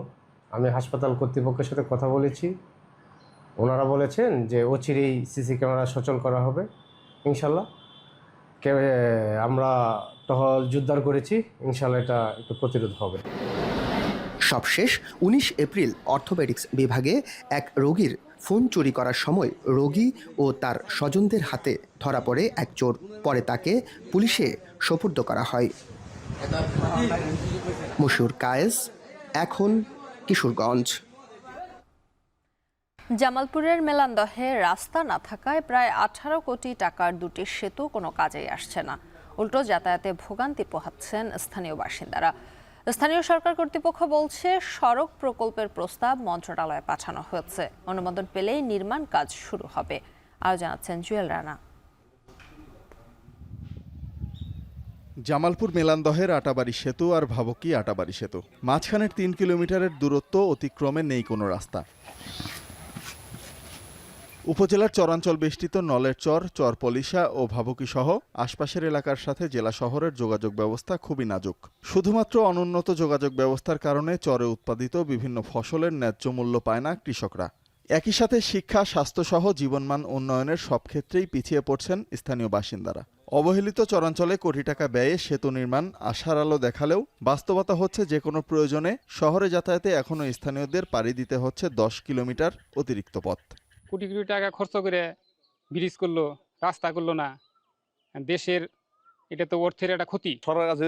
আমি হাসপাতাল কর্তৃপক্ষের সাথে কথা বলেছি, ওনারা বলেছেন যে অচিরেই সিসি ক্যামেরা সচল করা হবে ইনশাল্লাহ। আমরা টহল জোরদার করেছি, ইনশাল্লাহ এটা একটু প্রতিরোধ হবে। সবশেষ 19 এপ্রিল অর্থোপেডিক্স বিভাগে এক রোগীর ফোন চুরি করার সময় রোগী ও তার স্বজনদের হাতে ধরা পড়ে এক চোর। পরে তাকে পুলিশে সোপর্দ করা হয়। মশিউর কায়েস, এখন কিশোরগঞ্জ। জামালপুরের মেলান্দহে রাস্তা না থাকায় প্রায় 18 কোটি টাকার দুটি সেতু কোনো কাজেই আসছে না। উল্টো যাতায়াতে ভোগান্তি পোহাচ্ছেন স্থানীয় বাসিন্দারা। স্থানীয় সরকার কর্তৃপক্ষ বলছে সড়ক প্রকল্পের প্রস্তাব মন্ত্রণালয়ে পাঠানো হয়েছে, অনুমোদন পেলেই নির্মাণ কাজ শুরু হবে। আরও জানাচ্ছেন জুয়েল রানা। জামালপুর মেলান্দহের আটাবাড়ি সেতু আর ভাবকি আটাবাড়ি সেতু, মাঝখানের 3 কিলোমিটারের দূরত্ব অতিক্রমে নেই কোনো রাস্তা। উপজেলার চরাঞ্চল বেষ্টিত নলের চর, চরপলিশা ও ভাবুকি সহ আশপাশের এলাকার সাথে জেলা শহরের যোগাযোগ ব্যবস্থা খুবই নাজুক। শুধুমাত্র অনুন্নত যোগাযোগ ব্যবস্থার কারণে চরে উৎপাদিত বিভিন্ন ফসলের ন্যায্য মূল্য পায় না কৃষকরা। একই সাথে শিক্ষা, স্বাস্থ্যসহ জীবনমান উন্নয়নের সব ক্ষেত্রেই পিছিয়ে পড়ছেন স্থানীয় বাসিন্দারা। অবহেলিত চরাঞ্চলে কোটি টাকা ব্যয়ে সেতু নির্মাণ আশার আলো দেখালেও বাস্তবতা হচ্ছে যে কোনো প্রয়োজনে শহরে যাতায়াতে এখনও স্থানীয়দের পাড়ি দিতে হচ্ছে 10 কিলোমিটার অতিরিক্ত পথ। কোটি কোটি টাকা খরচ করে ব্রিজ করলো, রাস্তা করলো না, দেশের এটা তো অর্থের একটা ক্ষতি। সরকারের কাছে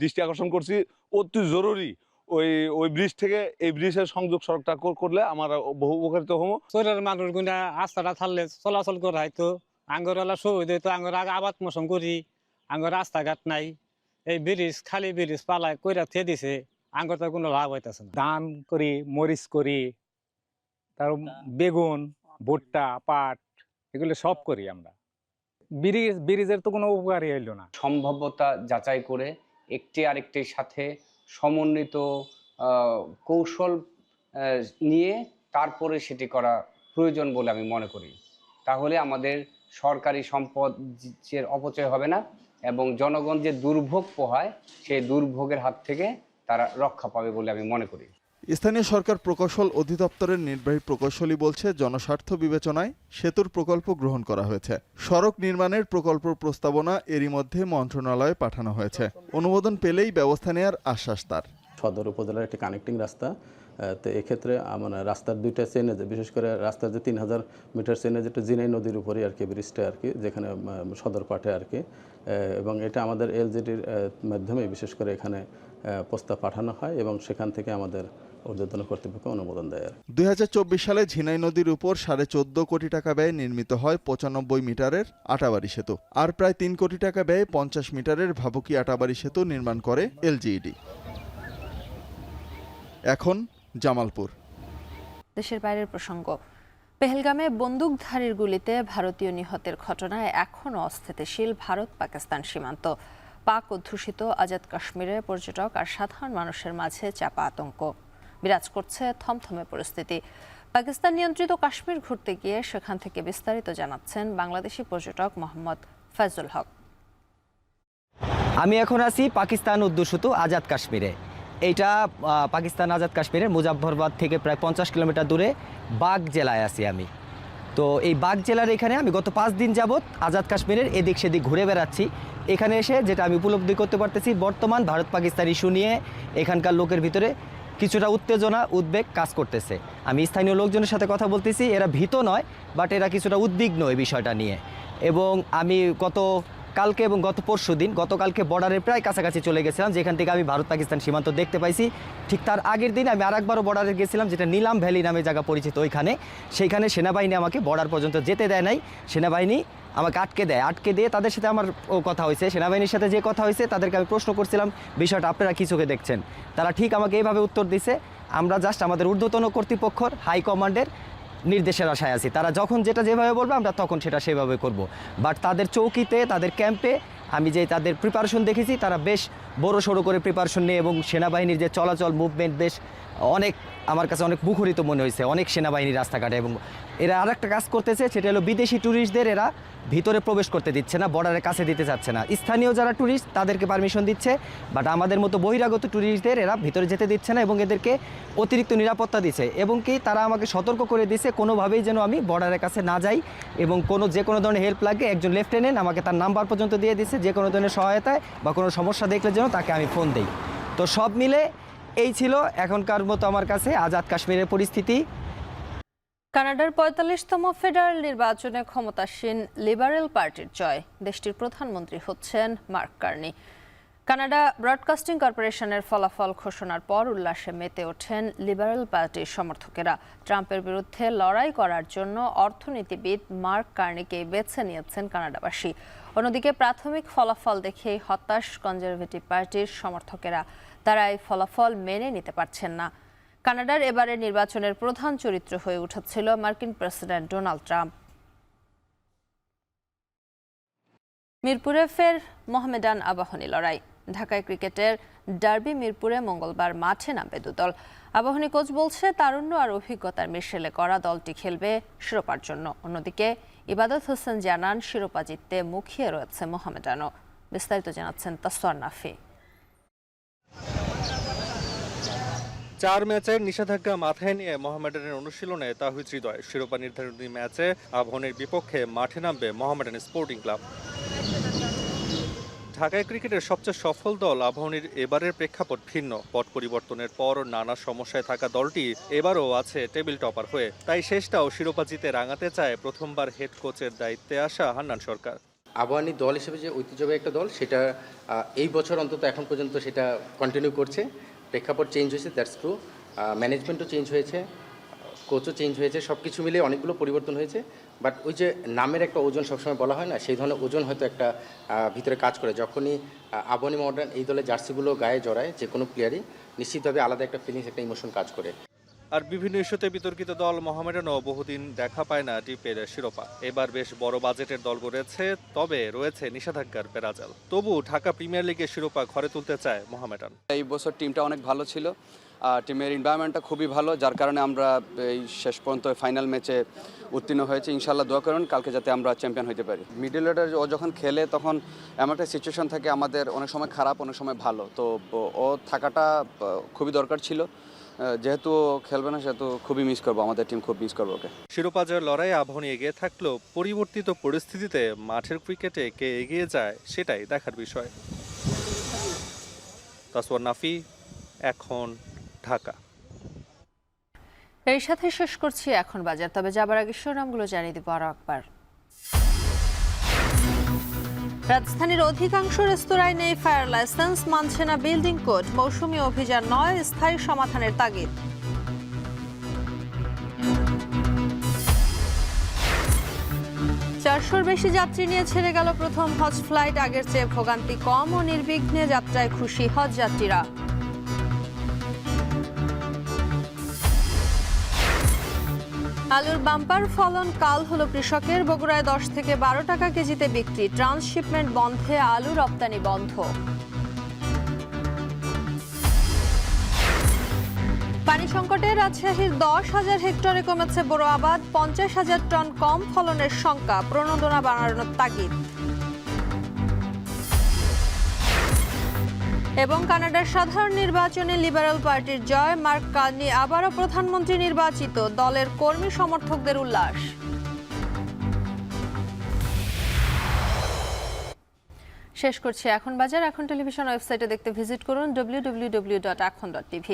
দৃষ্টি আকর্ষণ করছি, অতি জরুরি ওই ব্রিজ থেকে এই ব্রিজের সংযোগ সড়কটা করলে আমার বহু উপকারিত হবো। শহরের মানুষগুলা রাস্তাটা ছাড়লে চলাচল করা হয়তো, আঙ্গরওয়ালা সুবিধা হইতো। আঙ্গর আগে আবাদ মোসম করি, আঙ্গর রাস্তাঘাট নাই, এই ব্রিজ খালি ব্রিজ পালায় কইরা থিয়ে দিছে, আঙ্গর তো কোনো লাভ হইতেছে না। ধান করি, মরিচ করি, তার বেগুন, ভুট্টা, পাট, এগুলো সব করি আমরা। ব্রিজের তো কোনো উপকারই হইল না। সম্ভাব্যতা যাচাই করে একটি আরেকটির সাথে সমন্বিত কৌশল নিয়ে তারপরে সেটি করা প্রয়োজন বলে আমি মনে করি। তাহলে আমাদের সরকারি সম্পদের অপচয় হবে না এবং জনগণ যে দুর্ভোগ পোহায় সেই দুর্ভোগের হাত থেকে তারা রক্ষা পাবে বলে আমি মনে করি। স্থানীয় সরকার প্রকৌশল অধিদপ্তরের নির্বাহী প্রকৌশলী বলছে, জনস্বার্থ বিবেচনায় সেতুর প্রকল্প গ্রহণ করা হয়েছে। সড়ক নির্মাণের প্রকল্প প্রস্তাবনা এরই মধ্যে মন্ত্রণালয়ে পাঠানো হয়েছে। অনুমোদন পেলেই ব্যবস্থা নেওয়ার আশ্বাস তার। সদর উপজেলার একটি কানেক্টিং রাস্তা, তো এক্ষেত্রে মানে রাস্তার 2টা চেনেজ, বিশেষ করে রাস্তার যে 3000 মিটার চেনেজ, যেটা জিনাই নদীর উপরে আর কি ব্রিজটা আর কি, যেখানে সদর পাঠে আর কি, এবং এটা আমাদের এলজিডির মাধ্যমে বিশেষ করে এখানে প্রস্তাব পাঠানো হয় এবং সেখান থেকে আমাদের ঊর্ধ্বতন কর্তৃপক্ষ অনুমোদন দেয়। 2024 সালে ঝিনাই নদীর উপর 14.5 কোটি টাকা ব্যয়ে নির্মিত হয় 95 মিটারের আটাবাড়ি সেতু, আর প্রায় 3 কোটি টাকা ব্যয়ে 50 মিটারের ভাবুকি আটাবাড়ি সেতু নির্মাণ করে এলজিইডি। এখন জামালপুর। দেশের বাইরের প্রসঙ্গ, পেহেলগামে বন্দুকধারীর গুলিতে ভারতীয় নিহতের ঘটনায় এখনও অস্থিতিশীল ভারত পাকিস্তান সীমান্ত। পাক অধ্যুষিত আজাদ কাশ্মীরের পর্যটক আর সাধারণ মানুষের মাঝে চাপা আতঙ্ক বিরাজ করছে, থমথমে পরিস্থিতি। পাকিস্তান নিয়ন্ত্রিত কাশ্মীর ঘুরতে গিয়ে সেখান থেকে বিস্তারিত জানাচ্ছেন বাংলাদেশি পর্যটক মোহাম্মদ ফয়জুল হক। আমি এখন আছি পাকিস্তান অধ্যুষিত আজাদ কাশ্মীরে। এইটা পাকিস্তান আজাদ কাশ্মীরের মুজাফফরবাদ থেকে প্রায় 50 কিলোমিটার দূরে বাগ জেলায় আছি আমি। তো এই বাগ জেলার এখানে আমি গত 5 দিন যাবৎ আজাদ কাশ্মীরের এদিক সেদিক ঘুরে বেড়াচ্ছি। এখানে এসে যেটা আমি উপলব্ধি করতে পারতেছি, বর্তমান ভারত পাকিস্তান ইস্যু নিয়ে এখানকার লোকের ভিতরে কিছুটা উত্তেজনা, উদ্বেগ কাজ করতেছে। আমি স্থানীয় লোকজনের সাথে কথা বলতেছি, এরা ভীত নয়, বাট এরা কিছুটা উদ্বিগ্ন এই বিষয়টা নিয়ে। এবং আমি গত কালকে এবং গত পরশু দিন গতকালকে বর্ডারের প্রায় কাছাকাছি চলে গেছিলাম, যেখান থেকে আমি ভারত পাকিস্তান সীমান্ত দেখতে পাইছি। ঠিক তার আগের দিন আমি আরেকবারও বর্ডারে গেছিলাম, যেটা নীলাম ভ্যালি নামে জায়গা পরিচিত। সেইখানে সেনাবাহিনী আমাকে বর্ডার পর্যন্ত যেতে দেয় নাই। সেনাবাহিনী আমাকে আটকে দিয়ে তাদের সাথে আমার কথা হয়েছে। সেনাবাহিনীর সাথে যে কথা হয়েছে, তাদেরকে আমি প্রশ্ন করছিলাম বিষয়টা আপনারা কী চোখে দেখছেন। তারা ঠিক আমাকে এইভাবে উত্তর দিছে, আমরা জাস্ট আমাদের ঊর্ধ্বতন কর্তৃপক্ষর হাইকমান্ডের নির্দেশের আশায় আছি। তারা যখন যেটা যেভাবে বলবে আমরা তখন সেটা সেভাবে করব। বাট তাদের চৌকিতে, তাদের ক্যাম্পে আমি যে তাদের প্রিপারেশন দেখেছি, তারা বেশ বড় সড়ো করে প্রিপারেশন নিয়ে, এবং সেনাবাহিনীর যে চলাচল মুভমেন্ট বেশ অনেক, আমার কাছে অনেক মুখরিত মনে হয়েছে, অনেক সেনাবাহিনী রাস্তাঘাটে। এবং এরা আর একটা কাজ করতেছে, সেটা হলো বিদেশি ট্যুরিস্টদের এরা ভিতরে প্রবেশ করতে দিচ্ছে না, বর্ডারের কাছে দিতে চাচ্ছে না। স্থানীয় যারা ট্যুরিস্ট তাদেরকে পারমিশন দিচ্ছে, বাট আমাদের মতো বহিরাগত ট্যুরিস্টদের এরা ভিতরে যেতে দিচ্ছে না, এবং এদেরকে অতিরিক্ত নিরাপত্তা দিচ্ছে। এবং কি তারা আমাকে সতর্ক করে দিচ্ছে কোনোভাবেই যেন আমি বর্ডারের কাছে না যাই, এবং যে কোনো ধরনের হেল্প লাগবে একজন লেফটেন্যান্ট আমাকে তার নাম্বার পর্যন্ত দিয়ে দিচ্ছে, যে কোনো ধরনের সহায়তায় বা কোনো সমস্যা দেখলে যেন তাকে আমি ফোন দিই। তো সব মিলে এই ছিল এখনকার মতো আমার কাছে আজাদ কাশ্মীরের পরিস্থিতি। কানাডার ৪৫তম ফেডারেল নির্বাচনে ক্ষমতাসীন লিবারেল পার্টির জয়। দেশটির প্রধানমন্ত্রী হচ্ছেন মার্ক কার্নি। কানাডা ব্রডকাস্টিং কর্পোরেশনের ফলাফল ঘোষণার পর উল্লাসে মেতে ওঠেন লিবারেল পার্টির সমর্থকেরা। ট্রাম্পের বিরুদ্ধে লড়াই করার জন্য অর্থনীতিবিদ মার্ক কার্নিকেই বেছে নিয়েছেন কানাডাবাসী। অন্যদিকে প্রাথমিক ফলাফল দেখেই হতাশ কনজারভেটিভ পার্টির সমর্থকেরা। তারা এই ফলাফল মেনে নিতে পারছেন না। কানাডার এবারের নির্বাচনের প্রধান চরিত্র হয়ে উঠেছিল মার্কিন প্রেসিডেন্ট ডোনাল্ড ট্রাম্প। মিরপুরে ফের মোহামেডান আবাহনী লড়াই। ঢাকায় ক্রিকেটের ডার্বি মিরপুরে মঙ্গলবার মাঠে নামবে দুদল। আবাহনী কোচ বলছে তারুণ্য আর অভিজ্ঞতার মিশেলে করা দলটি খেলবে শিরোপার জন্য। অন্যদিকে ইবাদত হোসেন জানান শিরোপা জিততে মুখিয়ে রয়েছে মোহামেডানও। বিস্তারিত জানাচ্ছেন তাসওয়ার নাফি। 4 ম্যাচের নিষেধাজ্ঞা মাথায় নিয়ে মোহামেডানের অনুশীলনে তাহিদ হৃদয়। শিরোপা নির্ধারণী ম্যাচে আবাহনীর বিপক্ষে মাঠে নামবে মোহামেডান স্পোর্টিং ক্লাব। ঢাকায় ক্রিকেটের সবচেয়ে সফল দল আবাহনীর এবারের প্রেক্ষাপট ভিন্ন। পট পরিবর্তনের পর নানা সমস্যায় থাকা দলটি এবারও আছে টেবিল টপার হয়ে। তাই শেষটাও শিরোপা জিতে রাঙাতে চায় প্রথমবার হেড কোচের দায়িত্বে আসা হান্নান সরকার। আবাহনী দল হিসেবে যে ঐতিহ্যবাহী একটা দল, সেটা এই বছর অন্তত এখন পর্যন্ত সেটা কন্টিনিউ করছে। প্রেক্ষাপট চেঞ্জ হয়েছে, দ্যাটস ট্রু। ম্যানেজমেন্টও চেঞ্জ হয়েছে, কোচও চেঞ্জ হয়েছে, সব কিছু মিলে অনেকগুলো পরিবর্তন হয়েছে। বাট ওই যে নামের একটা ওজন সবসময় বলা হয় না, সেই ধরনের ওজন হয়তো একটা ভিতরে কাজ করে। যখনই আবাহনী মডার্ন এই দলের জার্সিগুলো গায়ে জড়ায় যে কোনো প্লেয়ারই, নিশ্চিতভাবে আলাদা একটা ফিলিংস, একটা ইমোশন কাজ করে। আর বিভিন্ন ইস্যুতে বিতর্কিত দল মোহামেডানও বহুদিন দেখা পায় না ডিপের শিরোপা। এবার বেশ বড় বাজেটের দল গড়েছে, তবে রয়েছে নিষেধাজ্ঞার পেরাজাল। তবু ঢাকা প্রিমিয়ার লিগের শিরোপা ঘরে তুলতে চায় মোহামেডান। এই বছর টিমটা অনেক ভালো ছিল, টিমের এনভায়রনমেন্টটা খুবই ভালো, যার কারণে আমরা এই শেষ পর্যন্ত ফাইনাল ম্যাচে উত্তীর্ণ হয়েছে। ইনশাল্লাহ দোয়া করুন কালকে যাতে আমরা চ্যাম্পিয়ন হতে পারি। মিডল অর্ডার ও যখন খেলে তখন এমন একটা সিচুয়েশন থাকে, আমাদের অনেক সময় খারাপ, অনেক সময় ভালো। তো ও থাকাটা খুবই দরকার ছিল। যেহেতু খেলবে না, সেহেতু খুবই মিস করবো, আমাদের টিম খুব মিস করবো ওকে। শিরোপা জয়ের লড়াইয়ে আবাহনী এগিয়ে থাকলেও পরিবর্তিত পরিস্থিতিতে মাঠের ক্রিকেটে কে এগিয়ে যায় সেটাই দেখার বিষয়। তাসওয়ার নাফি, এখন, ঢাকা। এর সাথে শেষ করছি এখন বাজার। তবে যাবার আগে শিরোনামগুলো জানিয়ে দিব আরও একবার। রাজধানীর অধিকাংশ রেস্তোরাঁয় নেই ফায়ার লাইসেন্স, মানছে না বিল্ডিং কোড। মৌসুমী অভিযান নয়, স্থায়ী সমাধানের তাগিদ। 400-র বেশি যাত্রী নিয়ে ছেড়ে গেল প্রথম হজ ফ্লাইট। আগের চেয়ে ভোগান্তি কম ও নির্বিঘ্নে যাত্রায় খুশি হজ যাত্রীরা। আলুর বাম্পার ফলন কাল হলো কৃষকের। বগুড়ায় 10 থেকে 12 টাকা কেজিতে বিক্রি। ট্রান্সশিপমেন্ট বন্ধে আলু রপ্তানি বন্ধ। পানি সংকটে রাজশাহীর 10,000 হেক্টরে কমেছে বোরো আবাদ। 50,000 টন কম ফলনের শঙ্কা। প্রণোদনা বাড়ানোর তাগিদ। এবং কানাডার সাধারণ নির্বাচনে লিবারেল পার্টির জয়। মার্ক কার্নি আবারও প্রধানমন্ত্রী নির্বাচিত। দলের কর্মী সমর্থকদের উল্লাস। শেষ করছি এখন বাজার। এখন টেলিভিশন ওয়েবসাইটে দেখতে ভিজিট করুন www.ekhon.tv।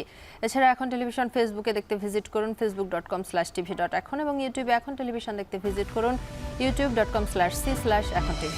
এছাড়া এখন টেলিভিশন ফেসবুকে দেখতে ভিজিট করুন facebook.com/tv.ekhon এবং ইউটিউবে এখন টেলিভিশন দেখতে ভিজিট করুন youtube.com/c/ekhon tv।